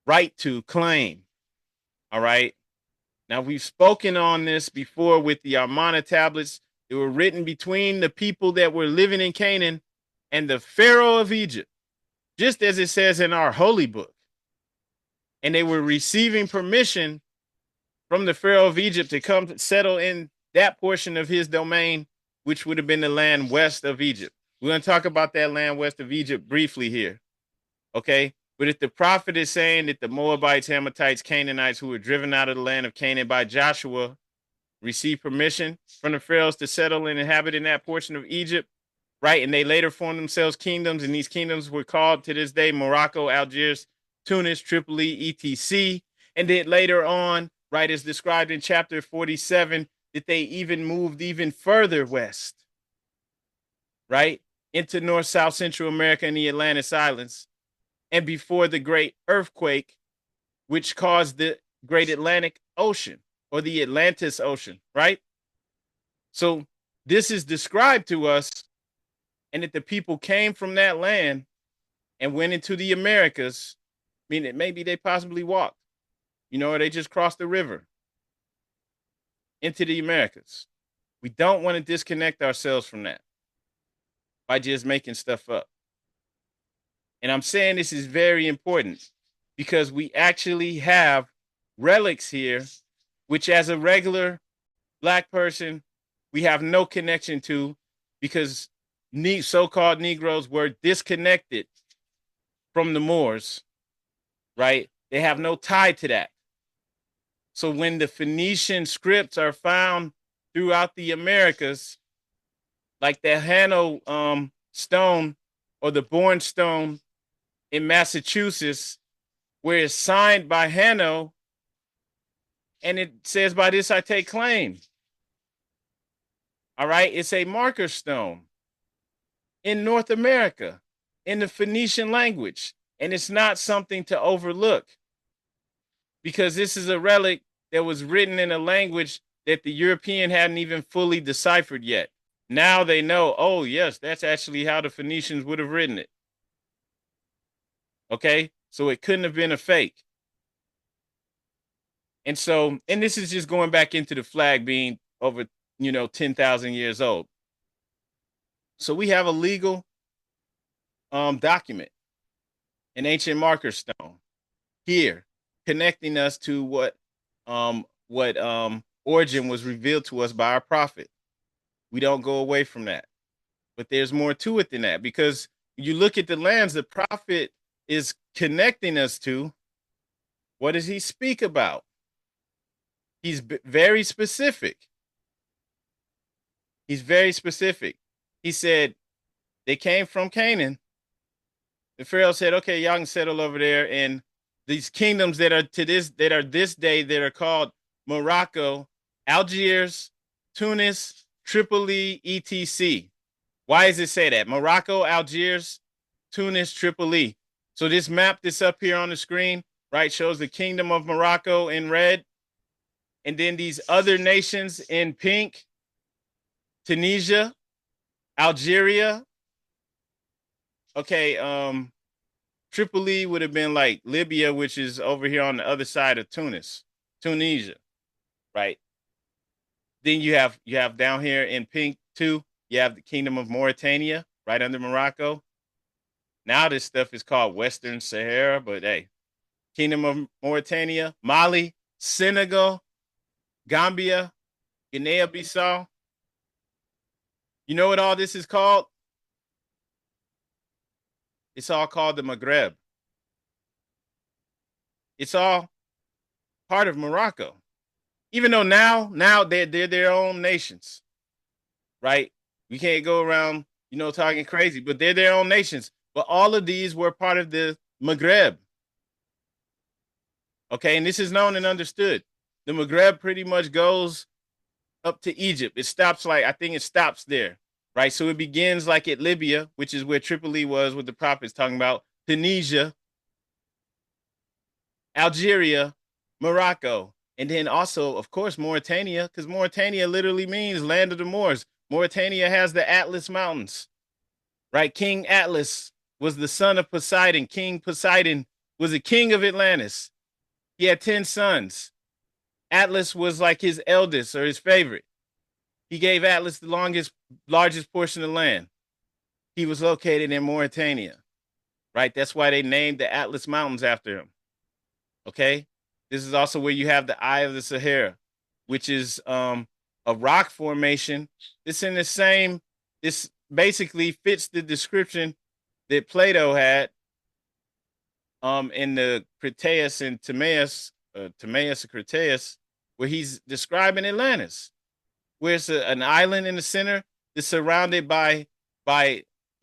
S1: right to claim. All right. Now, we've spoken on this before with the Amarna tablets. They were written between the people that were living in Canaan and the Pharaoh of Egypt, just as it says in our holy book. And they were receiving permission from the Pharaoh of Egypt to come settle in that portion of his domain, which would have been the land west of Egypt. We're going to talk about that land west of Egypt briefly here. Okay. But if the prophet is saying that the Moabites, Hammatites, Canaanites who were driven out of the land of Canaan by Joshua received permission from the pharaohs to settle and inhabit in that portion of Egypt, right? And they later formed themselves kingdoms, and these kingdoms were called to this day Morocco, Algiers, Tunis, Tripoli, etc. And then later on, right, as described in chapter 47, that they even moved even further west, right, into North, South, Central America and the Atlantis Islands. And before the great earthquake, which caused the great Atlantic Ocean, or the Atlantis Ocean, right? So this is described to us, and that the people came from that land and went into the Americas, meaning maybe they possibly walked, or they just crossed the river into the Americas. We don't want to disconnect ourselves from that by just making stuff up. And I'm saying this is very important because we actually have relics here, which as a regular Black person, we have no connection to, because so-called Negroes were disconnected from the Moors, right? They have no tie to that. So when the Phoenician scripts are found throughout the Americas, like the Hanno stone or the Bourne stone in Massachusetts, where it's signed by Hanno, and it says, "By this I take claim." All right, it's a marker stone in North America in the Phoenician language, and it's not something to overlook, because this is a relic that was written in a language that the European hadn't even fully deciphered yet. Now they know, oh, yes, that's actually how the Phoenicians would have written it. Okay, so it couldn't have been a fake. And so, and this is just going back into the flag being over, 10,000 years old. So we have a legal document, an ancient marker stone here, connecting us to what origin was revealed to us by our prophet. We don't go away from that. But there's more to it than that, because you look at the lands the prophet is connecting us to. What does he speak about? He's very specific. He's very specific. He said they came from Canaan. The Pharaoh said, okay, y'all can settle over there. And these kingdoms that are this day that are called Morocco, Algiers, Tunis, Tripoli, etc. Why does it say that? Morocco, Algiers, Tunis, Tripoli. So this map that's up here on the screen, right, shows the kingdom of Morocco in red. And then these other nations in pink: Tunisia, Algeria. Okay, Tripoli would have been like Libya, which is over here on the other side of Tunisia, right? Then you have down here in pink too, you have the kingdom of Mauritania right under Morocco. Now this stuff is called Western Sahara, but hey, kingdom of Mauritania, Mali, Senegal, Gambia, Guinea-Bissau. You know what all this is called? It's all called the Maghreb. It's all part of Morocco. Even though now they're their own nations, right? We can't go around talking crazy, but they're their own nations. But all of these were part of the Maghreb. Okay, and this is known and understood. The Maghreb pretty much goes up to Egypt. It stops I think it stops there, right? So it begins like at Libya, which is where Tripoli was, what the prophet's talking about, Tunisia, Algeria, Morocco, and then also, of course, Mauritania, because Mauritania literally means land of the Moors. Mauritania has the Atlas Mountains, right? King Atlas was the son of Poseidon. King Poseidon was the king of Atlantis. He had 10 sons. Atlas was like his eldest or his favorite. He gave Atlas the largest portion of land. He was located in Mauritania, right? That's why they named the Atlas Mountains after him. Okay. This is also where you have the Eye of the Sahara, which is a rock formation. This basically fits the description that Plato had in the Critias and Timaeus and Critias, where he's describing Atlantis, where it's an island in the center that's surrounded by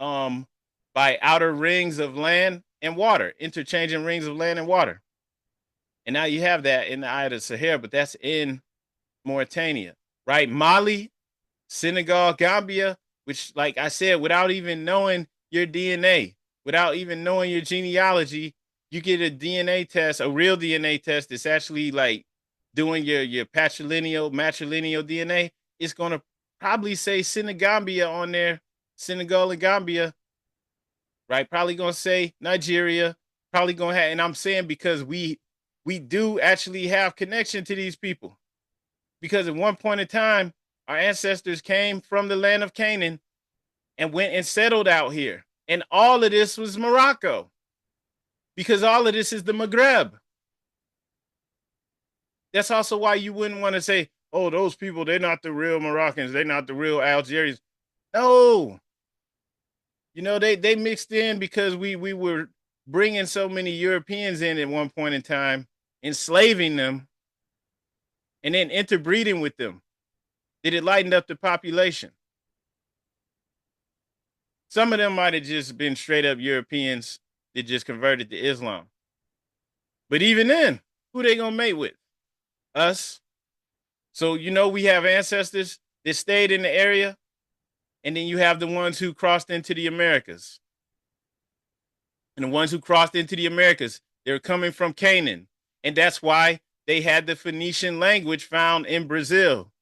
S1: outer rings of land and water, interchanging rings of land and water. And now you have that in the Eye of the Sahara, but that's in Mauritania, right? Mali, Senegal, Gambia, which, like I said, without even knowing your DNA, without even knowing your genealogy, you get a DNA test, a real DNA test that's actually like doing your matrilineal DNA. It's going to probably say Senegambia on there, Senegal and Gambia, right? Probably going to say Nigeria, probably going to have, and I'm saying because we do actually have connection to these people. Because at one point in time, our ancestors came from the land of Canaan and went and settled out here. And all of this was Morocco. Because all of this is the Maghreb. That's also why you wouldn't want to say, oh, those people, they're not the real Moroccans. They're not the real Algerians. No. They mixed in because we were bringing so many Europeans in at one point in time, enslaving them, and then interbreeding with them. That it lightened up the population. Some of them might have just been straight up Europeans that just converted to Islam. But even then, who they gonna mate with? Us. So we have ancestors that stayed in the area, and then you have the ones who crossed into the Americas. And the ones who crossed into the Americas, they're coming from Canaan. And that's why they had the Phoenician language found in Brazil.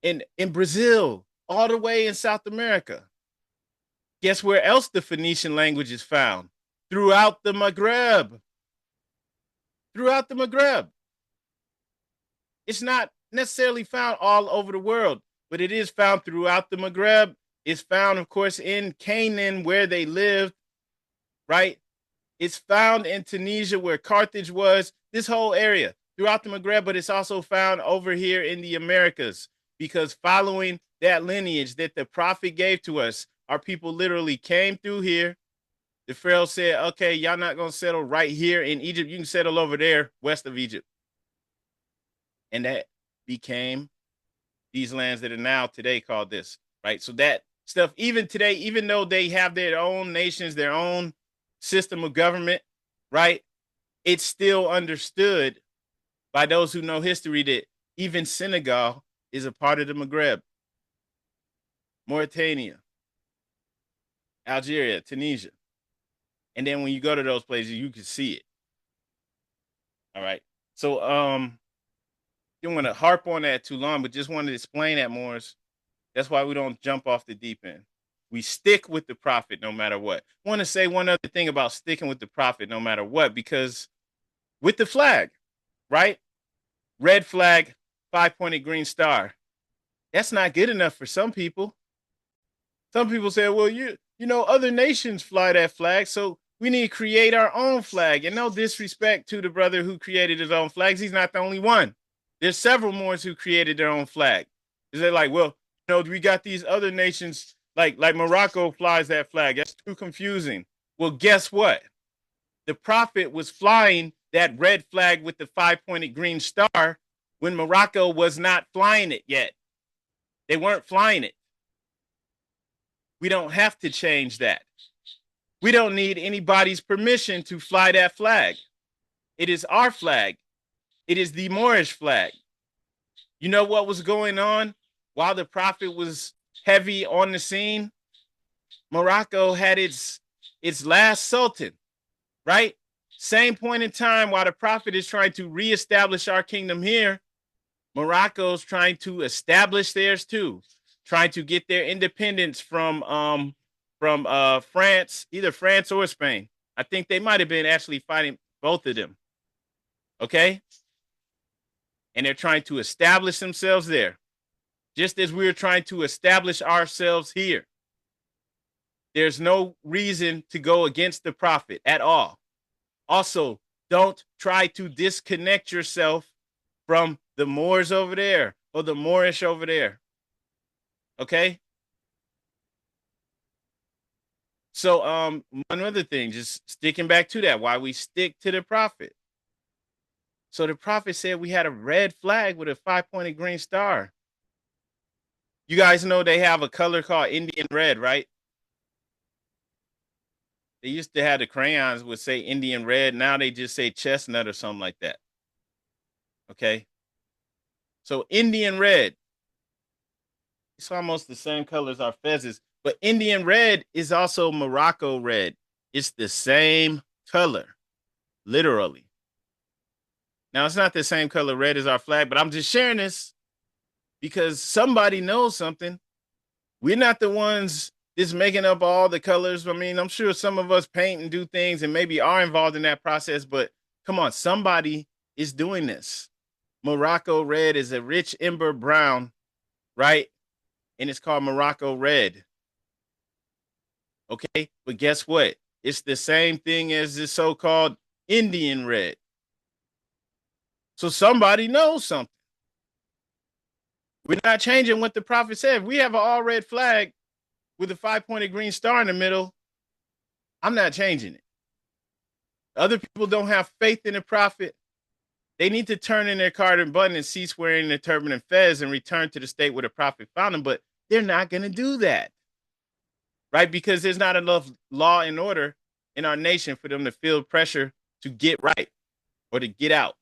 S1: In Brazil, all the way in South America. Guess where else the Phoenician language is found? Throughout the Maghreb. Throughout the Maghreb. It's not necessarily found all over the world, but it is found throughout the Maghreb. It's found, of course, in Canaan, where they lived, right? It's found in Tunisia, where Carthage was, this whole area throughout the Maghreb, but it's also found over here in the Americas, because following that lineage that the prophet gave to us, our people literally came through here. The Pharaoh said, okay, y'all not going to settle right here in Egypt. You can settle over there west of Egypt. And that became these lands that are now today called this, right? So that stuff, even today, even though they have their own nations, their own system of government, right? It's still understood by those who know history that even Senegal is a part of the Maghreb. Mauritania, Algeria, Tunisia. And then when you go to those places, you can see it. All right. So didn't want to harp on that too long, but just wanted to explain that more. That's why we don't jump off the deep end. We stick with the prophet no matter what. I want to say one other thing about sticking with the prophet no matter what, because with the flag, right? Red flag, 5-pointed green star. That's not good enough for some people. Some people say, well, other nations fly that flag, so we need to create our own flag. And no disrespect to the brother who created his own flags. He's not the only one. There's several Moors who created their own flag. They're like, well, we got these other nations, like Morocco flies that flag. That's too confusing. Well, guess what? The prophet was flying that red flag with the 5-pointed green star when Morocco was not flying it yet. They weren't flying it. We don't have to change that. We don't need anybody's permission to fly that flag. It is our flag. It is the Moorish flag. You know what was going on while the prophet was heavy on the scene? Morocco had its last sultan, right? Same point in time while the prophet is trying to reestablish our kingdom here, Morocco's trying to establish theirs too, trying to get their independence from France, either France or Spain. I think they might have been actually fighting both of them. Okay? And they're trying to establish themselves there, just as we're trying to establish ourselves here. There's no reason to go against the prophet at all. Also, don't try to disconnect yourself from the Moors over there or the Moorish over there. Okay? So one other thing, just sticking back to that, why we stick to the prophet. So the prophet said we had a red flag with a 5-pointed green star. You guys know they have a color called Indian red, right? They used to have the crayons would say Indian red. Now they just say chestnut or something like that. Okay. So Indian red, it's almost the same color as our fezzes, but Indian red is also Morocco red. It's the same color, literally. Now, it's not the same color red as our flag, but I'm just sharing this because somebody knows something. We're not the ones just making up all the colors. I mean, I'm sure some of us paint and do things and maybe are involved in that process, but come on, somebody is doing this. Morocco red is a rich ember brown, right? And it's called Morocco red. Okay, but guess what? It's the same thing as the so-called Indian red. So somebody knows something. We're not changing what the prophet said. If we have an all red flag with a 5-pointed green star in the middle, I'm not changing it. Other people don't have faith in the prophet. They need to turn in their card and button and cease wearing their turban and fez and return to the state where the prophet found them. But they're not going to do that, right? Because there's not enough law and order in our nation for them to feel pressure to get right or to get out.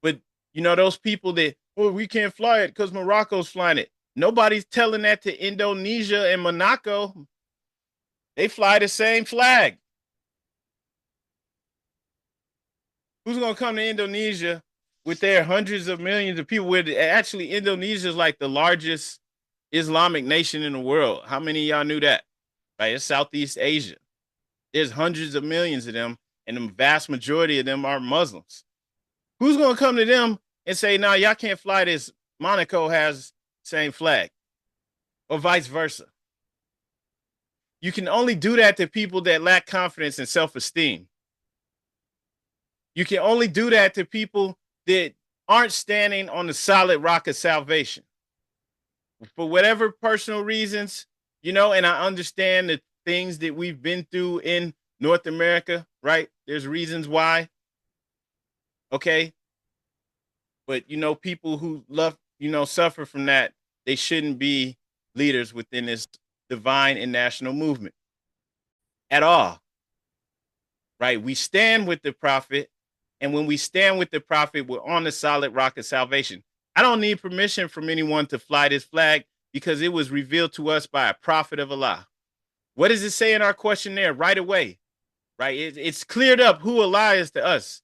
S1: But, you know, those people that, oh, we can't fly it because Morocco's flying it. Nobody's telling that to Indonesia and Monaco. They fly the same flag. Who's going to come to Indonesia with their hundreds of millions of people? Where actually Indonesia is like the largest Islamic nation in the world. How many of y'all knew that? Right? It's Southeast Asia. There's hundreds of millions of them, and the vast majority of them are Muslims. Who's going to come to them and say, no, y'all can't fly this? Monaco has the same flag, or vice versa. You can only do that to people that lack confidence and self-esteem. You can only do that to people that aren't standing on the solid rock of salvation. For whatever personal reasons, you know, and I understand the things that we've been through in North America, right? There's reasons why. Okay. But, you know, people who love, you know, suffer from that, they shouldn't be leaders within this divine and national movement at all. Right? We stand with the prophet. And when we stand with the prophet, we're on the solid rock of salvation. I don't need permission from anyone to fly this flag because it was revealed to us by a prophet of Allah. What does it say in our questionnaire right away? Right? It's cleared up who Allah is to us.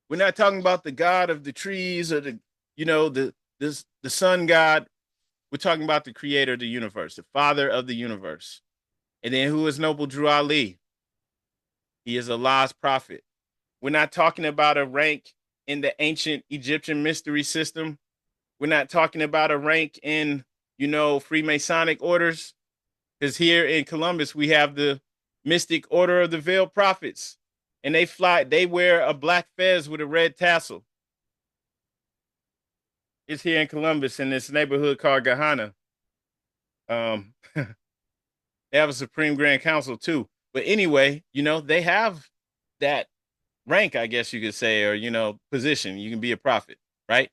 S1: We're not talking about the God of the trees or the, you know, the sun God. We're talking about the creator of the universe, the father of the universe. And then who is Noble Drew Ali? He is Allah's prophet. We're not talking about a rank in the ancient Egyptian mystery system. We're not talking about a rank in, you know, Freemasonic orders. Because here in Columbus, we have the Mystic Order of the Veiled Prophets. And they wear a black fez with a red tassel. It's here in Columbus in this neighborhood called Gahana. They have a Supreme Grand Council too. But anyway, you know, they have that rank, I guess you could say, or, you know, position. You can be a prophet, right?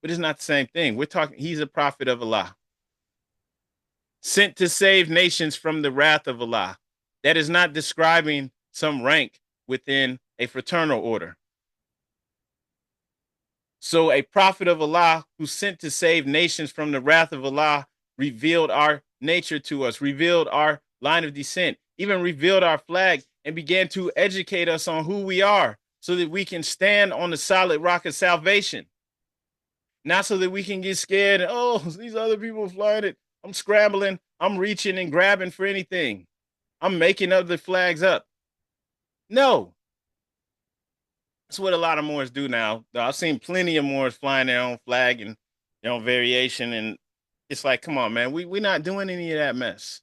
S1: But it's not the same thing. We're talking, he's a prophet of Allah. sent to save nations from the wrath of Allah. That is not describing some rank within a fraternal order. So a prophet of Allah who sent to save nations from the wrath of Allah revealed our nature to us, revealed our line of descent, even revealed our flag, and began to educate us on who we are so that we can stand on the solid rock of salvation. Not so that we can get scared and, oh, these other people flying it. I'm scrambling. I'm reaching and grabbing for anything. I'm making other flags up. No. That's what a lot of Moors do now. I've seen plenty of Moors flying their own flag and their own variation. And it's like, come on, man, we're not doing any of that mess.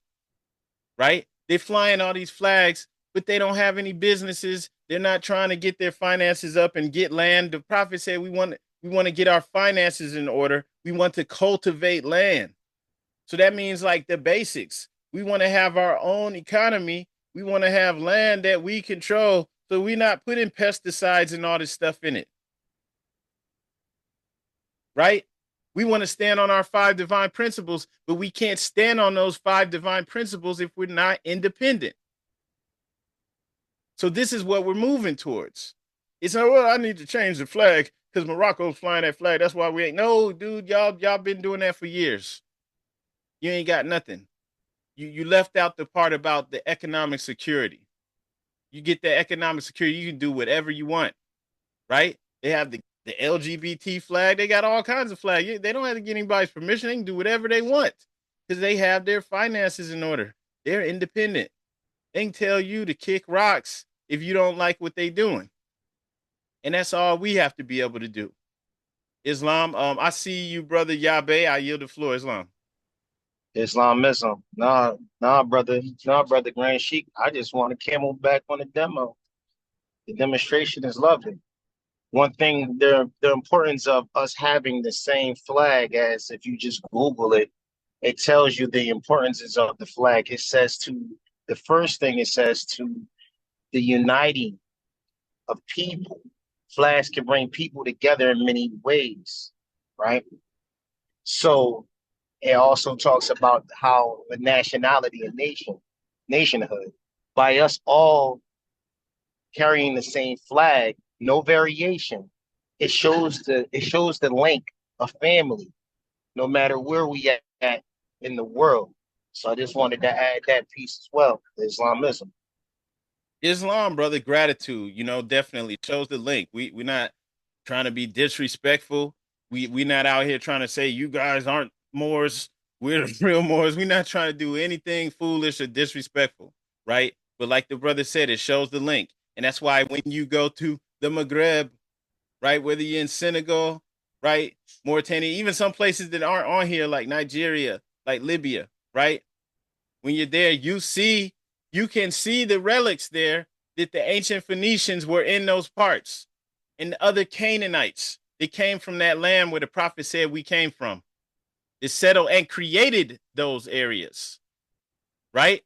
S1: Right? They're flying all these flags, but they don't have any businesses. They're not trying to get their finances up and get land. The prophet said we want to get our finances in order. We want to cultivate land. So that means like the basics. We want to have our own economy. We want to have land that we control. So we're not putting pesticides and all this stuff in it. Right? We want to stand on our 5 divine principles, but we can't stand on those 5 divine principles if we're not independent. So this is what we're moving towards. It's not, well, I need to change the flag because Morocco's flying that flag. That's why we ain't. No, dude, y'all been doing that for years. You ain't got nothing. You left out the part about the economic security. You get that economic security, you can do whatever you want, right? They have the LGBT flag. They got all kinds of flags. They don't have to get anybody's permission. They can do whatever they want because they have their finances in order. They're independent. They can tell you to kick rocks if you don't like what they're doing. And that's all we have to be able to do. Islam, I see you, brother Yabe. I yield the floor, Islam.
S6: Islamism. Brother Grand Sheik. I just want to camel back on the demo. The demonstration is lovely. One thing, the importance of us having the same flag, as if you just Google it, it tells you the importance of the flag. The first thing it says to the uniting of people. Flags can bring people together in many ways, right? So it also talks about how the nationality and nationhood, by us all carrying the same flag, no variation. It shows the link of family, no matter where we at in the world. So I just wanted to add that piece as well, Islamism.
S1: Islam, brother, gratitude, definitely shows the link. We're not trying to be disrespectful. We're not out here trying to say you guys aren't Moors. We're the real Moors. We're not trying to do anything foolish or disrespectful, right? But like the brother said, it shows the link. And that's why when you go to the Maghreb, right, whether you're in Senegal, right, Mauritania, even some places that aren't on here like Nigeria, like Libya, right? When you're there, you can see the relics there that the ancient Phoenicians were in those parts, and the other Canaanites that came from that land where the prophet said we came from. They settled and created those areas, right?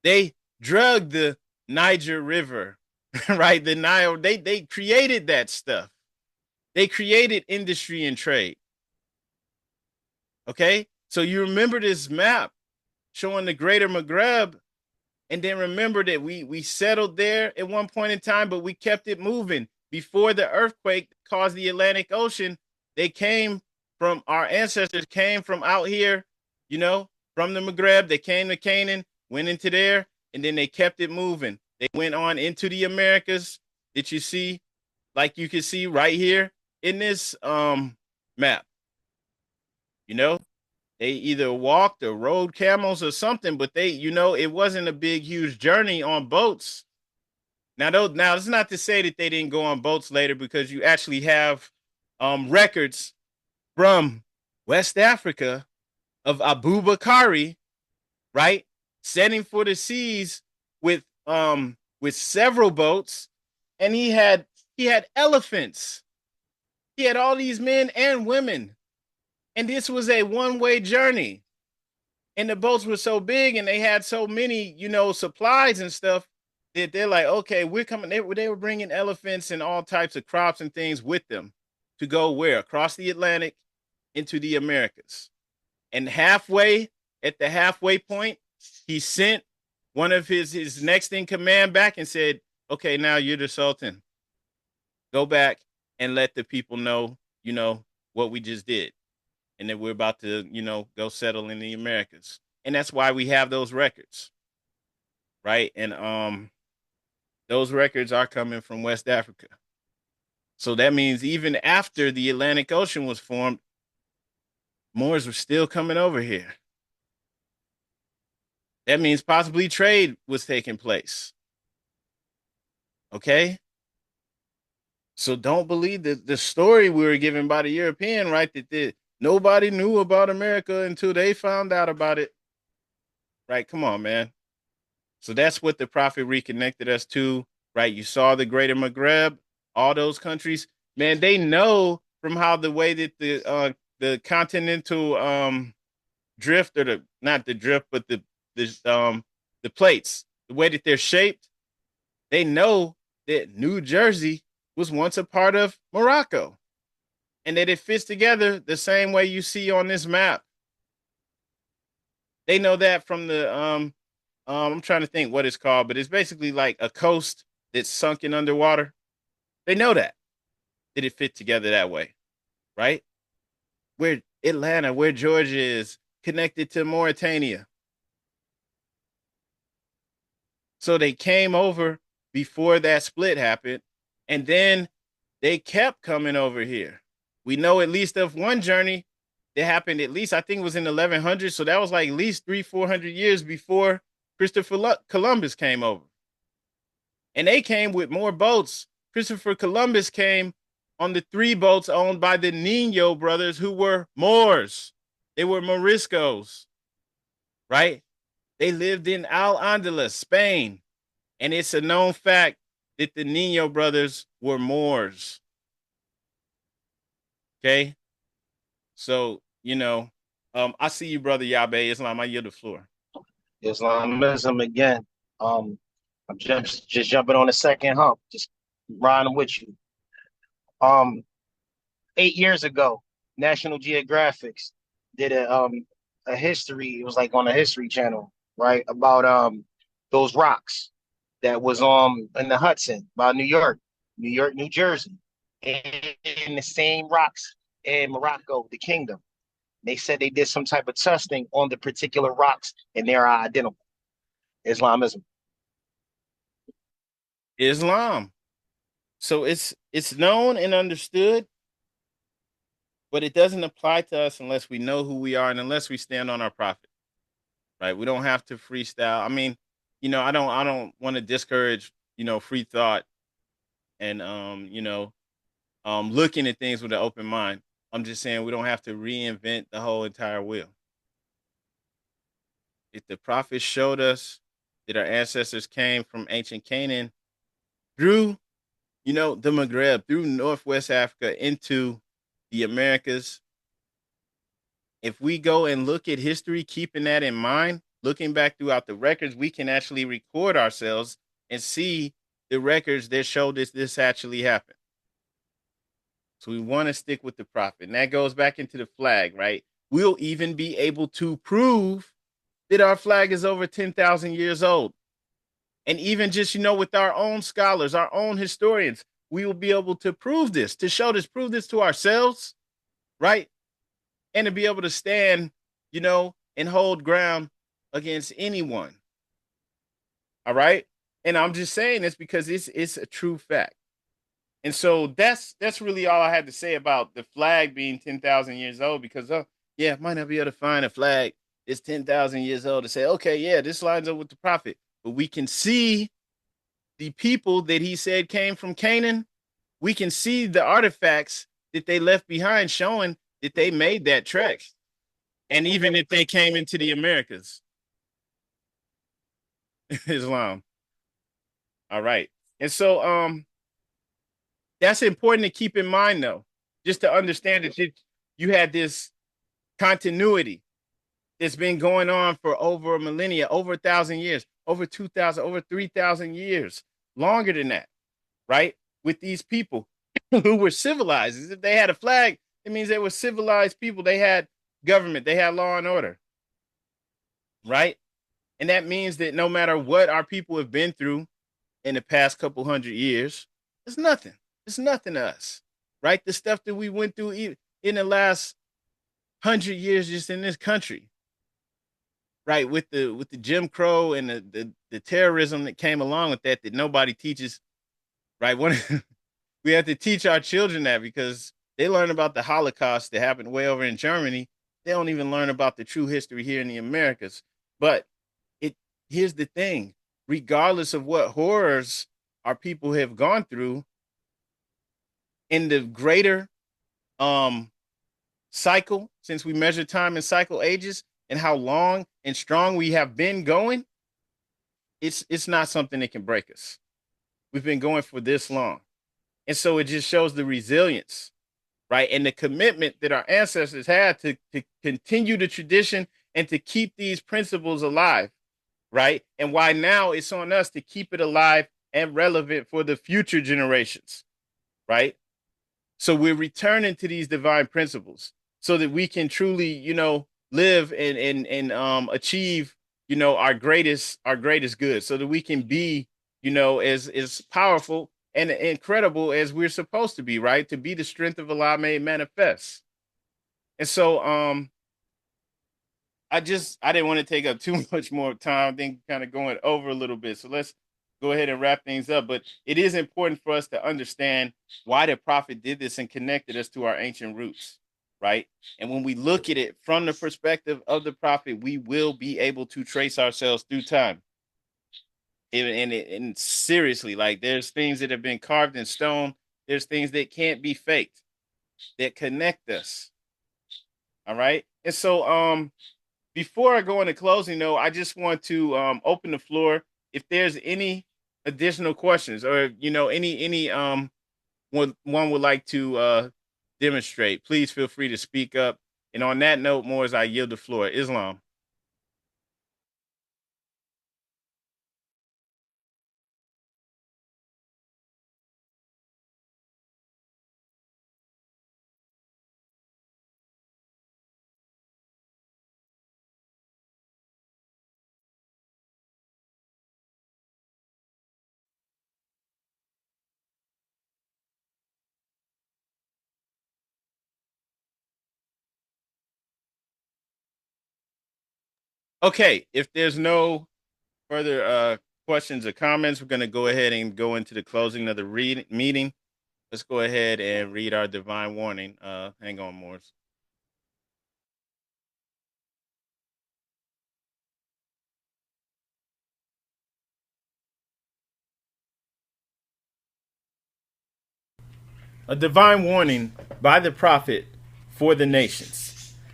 S1: They drugged the Niger River, right? The Nile, they created that stuff. They created industry and trade. Okay? So you remember this map showing the greater Maghreb, and then remember that we settled there at one point in time, but we kept it moving. Before the earthquake caused the Atlantic Ocean, our ancestors came from out here, from the Maghreb. They came to Canaan, went into there, and then they kept it moving. They went on into the Americas that you see, like you can see right here in this map. They either walked or rode camels or something, but it wasn't a big, huge journey on boats. Now, it's not to say that they didn't go on boats later, because you actually have records from West Africa of Abu Bakari, right, setting for the seas with several boats, and he had elephants. He had all these men and women, and this was a one-way journey. And the boats were so big, and they had so many, supplies and stuff, that they're like, okay, we're coming. They were bringing elephants and all types of crops and things with them to go where? Across the Atlantic into the Americas. And halfway, at the halfway point, he sent one of his next in command back and said, okay, now you're the Sultan. Go back and let the people know, what we just did. And that we're about to, go settle in the Americas. And that's why we have those records. Right. And those records are coming from West Africa. So that means even after the Atlantic Ocean was formed, Moors were still coming over here. That means possibly trade was taking place. Okay? So don't believe the story we were given by the European, right? That nobody knew about America until they found out about it. Right? Come on, man. So that's what the prophet reconnected us to, right? You saw the greater Maghreb, all those countries. Man, they know from how the way that the continental drift, or not the drift, but the plates, the way that they're shaped, they know that New Jersey was once a part of Morocco, and that it fits together the same way you see on this map. They know that from the I'm trying to think what it's called, but it's basically like a coast that's sunken underwater. They know that it fit together that way, right? Where Atlanta, where Georgia is connected to Mauritania. So they came over before that split happened, and then they kept coming over here. We know at least of one journey that happened, at least I think it was in 1100. So that was like at least 300-400 years before Christopher Columbus came over. And they came with more boats. Christopher Columbus came on the 3 boats owned by the Nino brothers, who were Moors. They were Moriscos, right? They lived in Al-Andalus, Spain. And it's a known fact that the Nino brothers were Moors. Okay? So, I see you, Brother Yabe Islam. I yield the floor.
S6: Islamism again. I'm just jumping on the second hump, just riding with you. 8 years ago, National Geographic did a history. It was like on a History Channel, right? About those rocks that was in the Hudson by New York, New Jersey, and the same rocks in Morocco, the kingdom. They said they did some type of testing on the particular rocks, and they're identical. Islamism.
S1: Islam. So it's known and understood, but it doesn't apply to us unless we know who we are and unless we stand on our prophet. Right? We don't have to freestyle. I mean, I don't want to discourage, free thought and looking at things with an open mind. I'm just saying we don't have to reinvent the whole entire wheel. If the prophet showed us that our ancestors came from ancient Canaan through, the Maghreb, through Northwest Africa into the Americas, if we go and look at history, keeping that in mind, looking back throughout the records, we can actually record ourselves and see the records that show this actually happened. So we want to stick with the prophet. And that goes back into the flag, right? We'll even be able to prove that our flag is over 10,000 years old. And even just, with our own scholars, our own historians, we will be able to prove this, to show this, prove this to ourselves, right? And to be able to stand, and hold ground against anyone. All right? And I'm just saying this because it's a true fact. And so that's really all I had to say about the flag being 10,000 years old, because, might not be able to find a flag that's 10,000 years old to say, okay, yeah, this lines up with the prophet. But we can see the people that he said came from Canaan. We can see the artifacts that they left behind showing that they made that trek. And even if they came into the Americas. Islam. All right. And so that's important to keep in mind, though, just to understand that you had this continuity that's been going on for over a millennia, over 1,000 years, over 2,000, over 3,000 years, longer than that, right? With these people who were civilized. If they had a flag, it means they were civilized people. They had government, they had law and order. right? And that means that no matter what our people have been through in the past couple hundred years, it's nothing. It's nothing to us, right? The stuff that we went through in the last 100 years just in this country, right? With the Jim Crow and the terrorism that came along with that nobody teaches, right? We have to teach our children that because they learn about the Holocaust that happened way over in Germany. They don't even learn about the true history here in the Americas. But it here's the thing: regardless of what horrors our people have gone through, in the greater um cycle, since we measure time in cycle ages and how long and strong we have been going, it's not something that can break us. We've been going for this long. And so it just shows the resilience, right? And the commitment that our ancestors had to continue the tradition and to keep these principles alive, right? And why now it's on us to keep it alive and relevant for the future generations, right? So we're returning to these divine principles so that we can truly, live and achieve, our greatest good, so that we can be, as powerful and incredible as we're supposed to be, right? To be the strength of Allah made manifest. And so I didn't want to take up too much more time. I think kind of going over a little bit. So let's go ahead and wrap things up. But it is important for us to understand why the prophet did this and connected us to our ancient roots, right? And when we look at it from the perspective of the prophet, we will be able to trace ourselves through time. And seriously, like there's things that have been carved in stone. There's things that can't be faked that connect us. All right. And so before I go into closing, though, I just want to open the floor. If there's any additional questions, or any one would like to demonstrate, please feel free to speak up. And on that note, more as I yield the floor, Islam. Okay, if there's no further questions or comments, we're going to go ahead and go into the closing of the meeting. Let's go ahead and read our divine warning. Hang on, Morris. A divine warning by the prophet for the nations.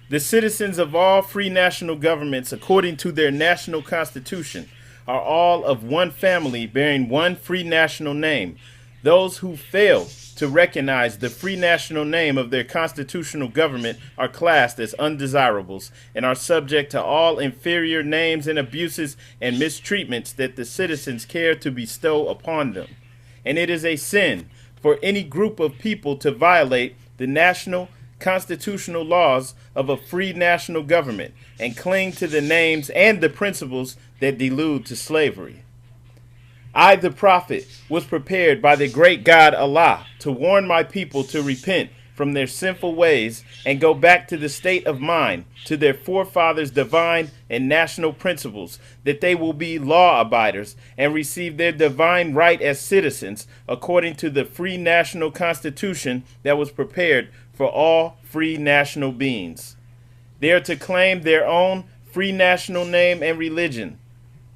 S1: The citizens of all free national governments, according to their national constitution, are all of one family bearing one free national name. Those who fail to recognize the free national name of their constitutional government are classed as undesirables and are subject to all inferior names and abuses and mistreatments that the citizens care to bestow upon them. And it is a sin for any group of people to violate the national constitutional laws of a free national government and cling to the names and the principles that delude to slavery. I, the prophet, was prepared by the great God Allah to warn my people to repent from their sinful ways and go back to the state of mind, to their forefathers' divine and national principles, that they will be law abiders and receive their divine right as citizens according to the free national constitution that was prepared for all free national beings. They are to claim their own free national name and religion.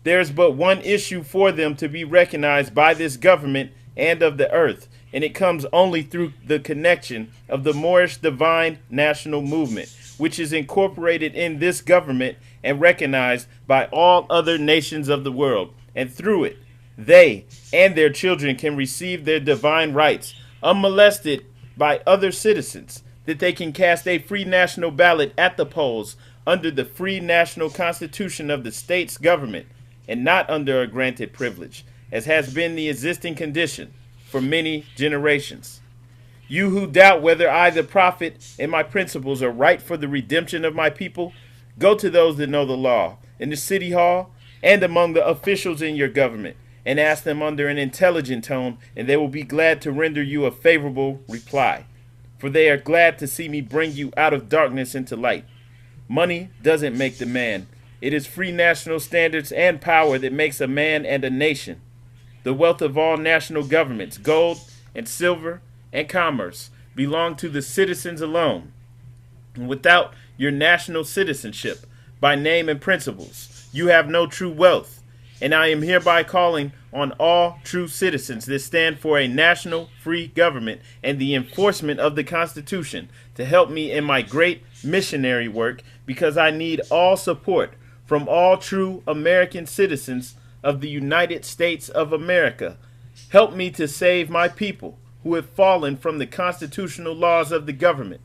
S1: There is but one issue for them to be recognized by this government and of the earth, and it comes only through the connection of the Moorish divine national movement, which is incorporated in this government and recognized by all other nations of the world. And through it, they and their children can receive their divine rights unmolested by other citizens, that they can cast a free national ballot at the polls under the free national constitution of the state's government, and not under a granted privilege, as has been the existing condition for many generations. You who doubt whether I, the prophet, and my principles are right for the redemption of my people, go to those that know the law in the city hall, and among the officials in your government, and ask them under an intelligent tone, and they will be glad to render you a favorable reply. For they are glad to see me bring you out of darkness into light. Money doesn't make the man. It is free national standards and power that makes a man and a nation. The wealth of all national governments, gold and silver and commerce, belong to the citizens alone. And without your national citizenship, by name and principles, you have no true wealth. And I am hereby calling on all true citizens that stand for a national free government and the enforcement of the Constitution to help me in my great missionary work, because I need all support from all true American citizens of the United States of America. Help me to save my people who have fallen from the constitutional laws of the government.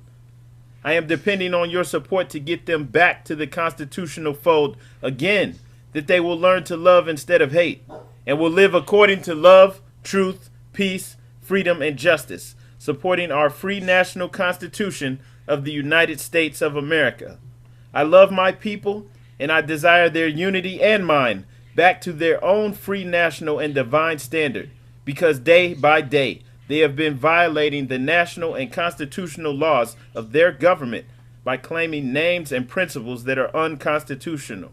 S1: I am depending on your support to get them back to the constitutional fold again, that they will learn to love instead of hate, and will live according to love, truth, peace, freedom, and justice, supporting our free national Constitution of the United States of America. I love my people, and I desire their unity and mine back to their own free national and divine standard, because day by day they have been violating the national and constitutional laws of their government by claiming names and principles that are unconstitutional.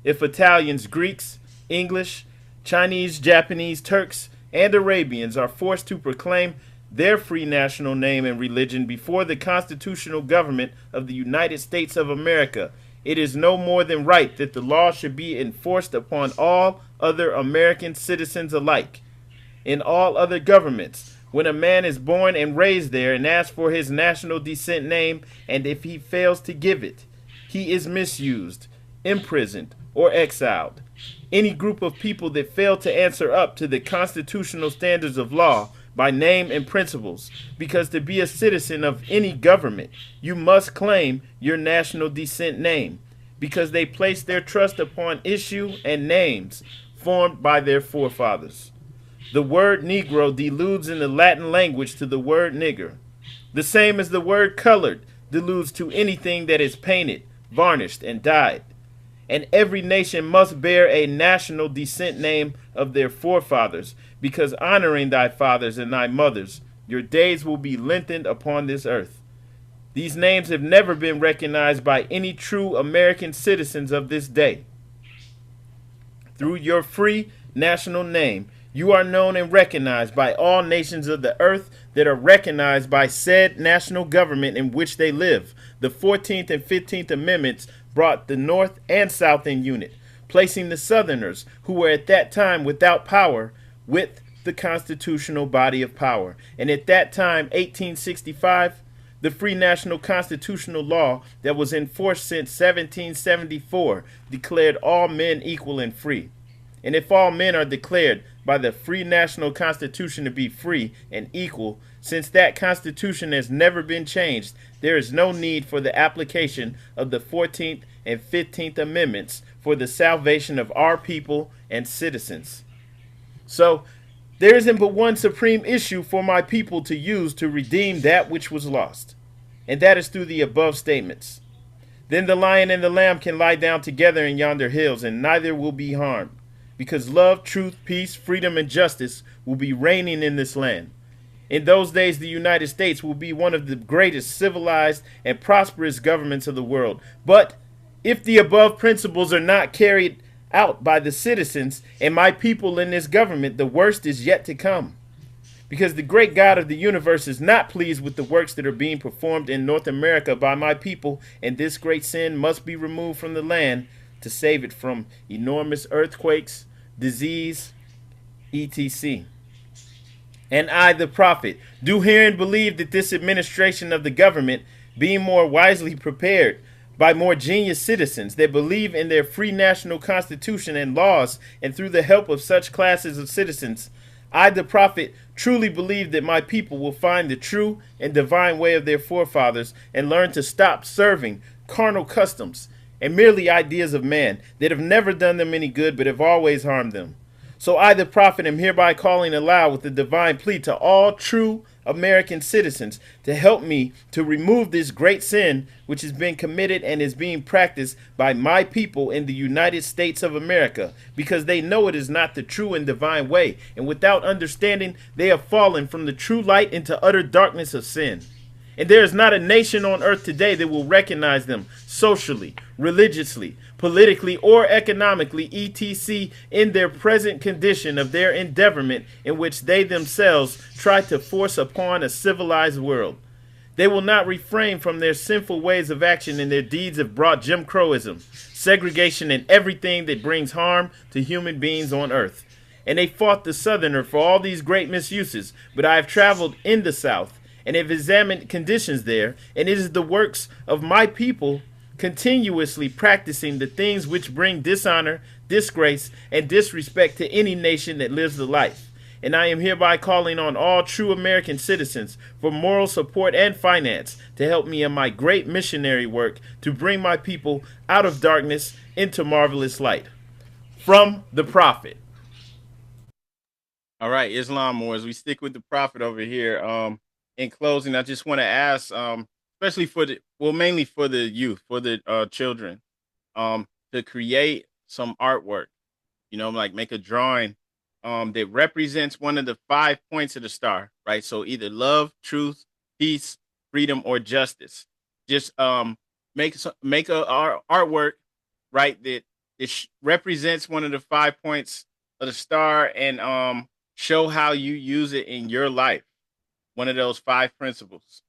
S1: If Italians, Greeks, English, Chinese, Japanese, Turks, and Arabians are forced to proclaim their free national name and religion before the constitutional government of the United States of America, it is no more than right that the law should be enforced upon all other American citizens alike. In all other governments, when a man is born and raised there and asks for his national descent name, and if he fails to give it, he is misused, imprisoned, or exiled. Any group of people that fail to answer up to the constitutional standards of law by name and principles, because to be a citizen of any government, you must claim your national descent name, because they place their trust upon issue and names formed by their forefathers. The word Negro deludes in the Latin language to the word nigger, the same as the word colored deludes to anything that is painted, varnished, and dyed. And every nation must bear a national descent name of their forefathers, because honoring thy fathers and thy mothers, your days will be lengthened upon this earth. These names have never been recognized by any true American citizens of this day. Through your free national name, you are known and recognized by all nations of the earth that are recognized by said national government in which they live. The 14th and 15th Amendments brought the North and South in unit, placing the Southerners, who were at that time without power, with the constitutional body of power. And at that time, 1865, the free national constitutional law that was in force since 1774 declared all men equal and free. And if all men are declared by the free national constitution to be free and equal, since that constitution has never been changed, there is no need for the application of the 14th and 15th Amendments for the salvation of our people and citizens. So, there isn't but one supreme issue for my people to use to redeem that which was lost, and that is through the above statements. Then the lion and the lamb can lie down together in yonder hills, and neither will be harmed, because love, truth, peace, freedom, and justice will be reigning in this land. In those days, the United States will be one of the greatest civilized and prosperous governments of the world. But if the above principles are not carried out by the citizens and my people in this government, the worst is yet to come. Because the great God of the universe is not pleased with the works that are being performed in North America by my people, and this great sin must be removed from the land to save it from enormous earthquakes, disease, etc. And I, the prophet, do hear and believe that this administration of the government, being more wisely prepared by more genius citizens that believe in their free national constitution and laws, and through the help of such classes of citizens, I, the prophet, truly believe that my people will find the true and divine way of their forefathers and learn to stop serving carnal customs and merely ideas of man that have never done them any good but have always harmed them. So I, the prophet, am hereby calling aloud with the divine plea to all true American citizens to help me to remove this great sin which has been committed and is being practiced by my people in the United States of America, because they know it is not the true and divine way, and without understanding they have fallen from the true light into utter darkness of sin. And there is not a nation on earth today that will recognize them socially, religiously, politically, or economically, etc., in their present condition of their endeavorment in which they themselves try to force upon a civilized world. They will not refrain from their sinful ways of action, and their deeds have brought Jim Crowism, segregation, and everything that brings harm to human beings on earth. And they fought the Southerner for all these great misuses, but I have traveled in the South and have examined conditions there, and it is the works of my people continuously practicing the things which bring dishonor, disgrace, and disrespect to any nation that lives the life. And I am hereby calling on all true American citizens for moral support and finance to help me in my great missionary work to bring my people out of darkness into marvelous light. From the Prophet. All right, Islam Wars, we stick with the Prophet over here. In closing, I just want to ask, especially for mainly for the youth, for the children, to create some artwork, like make a drawing that represents one of the 5 points of the star, right? So either love, truth, peace, freedom, or justice. Just make a artwork, right, that represents one of the 5 points of the star, and show how you use it in your life. One of those 5 principles.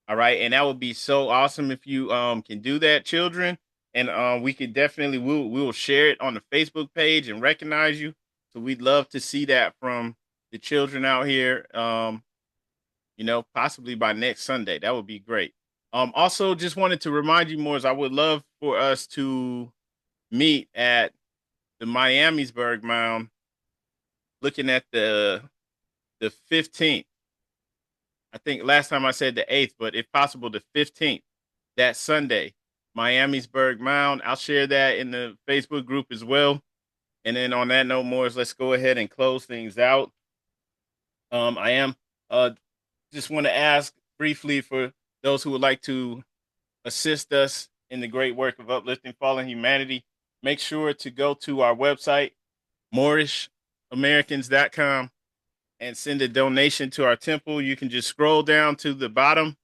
S1: All right. And that would be so awesome if you can do that, children. And we could definitely we will share it on the Facebook page and recognize you. So we'd love to see that from the children out here. Possibly by next Sunday. That would be great. Also just wanted to remind you, Moors, I would love for us to meet at the Miamisburg Mound, looking at the 15th. I think last time I said the 8th, but if possible, the 15th, that Sunday, Miamisburg Mound. I'll share that in the Facebook group as well. And then on that note, Morris, let's go ahead and close things out. I am just want to ask briefly for those who would like to assist us in the great work of uplifting fallen humanity. Make sure to go to our website, MoorishAmericans.com. and send a donation to our temple. You can just scroll down to the bottom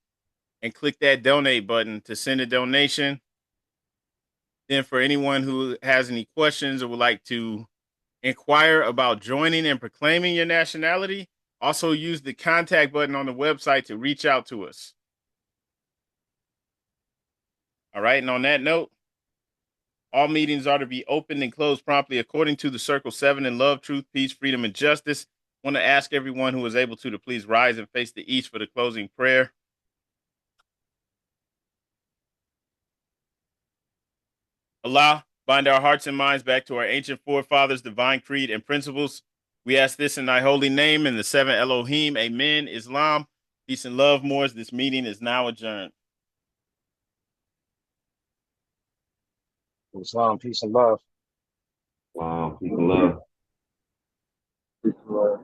S1: and click that donate button to send a donation. Then for anyone who has any questions or would like to inquire about joining and proclaiming your nationality, also use the contact button on the website to reach out to us. All right. And on that note, all meetings are to be opened and closed promptly according to the Circle 7 in love, truth, peace, freedom, and justice. I want to ask everyone who is able to please rise and face the east for the closing prayer. Allah, bind our hearts and minds back to our ancient forefathers' divine creed and principles. We ask this in thy holy name, in the 7 Elohim. Amen. Islam, peace and love, Moors. This meeting is now adjourned.
S6: Islam, peace and love.
S3: Wow, people love.
S6: Peace and love.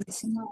S5: Listen up.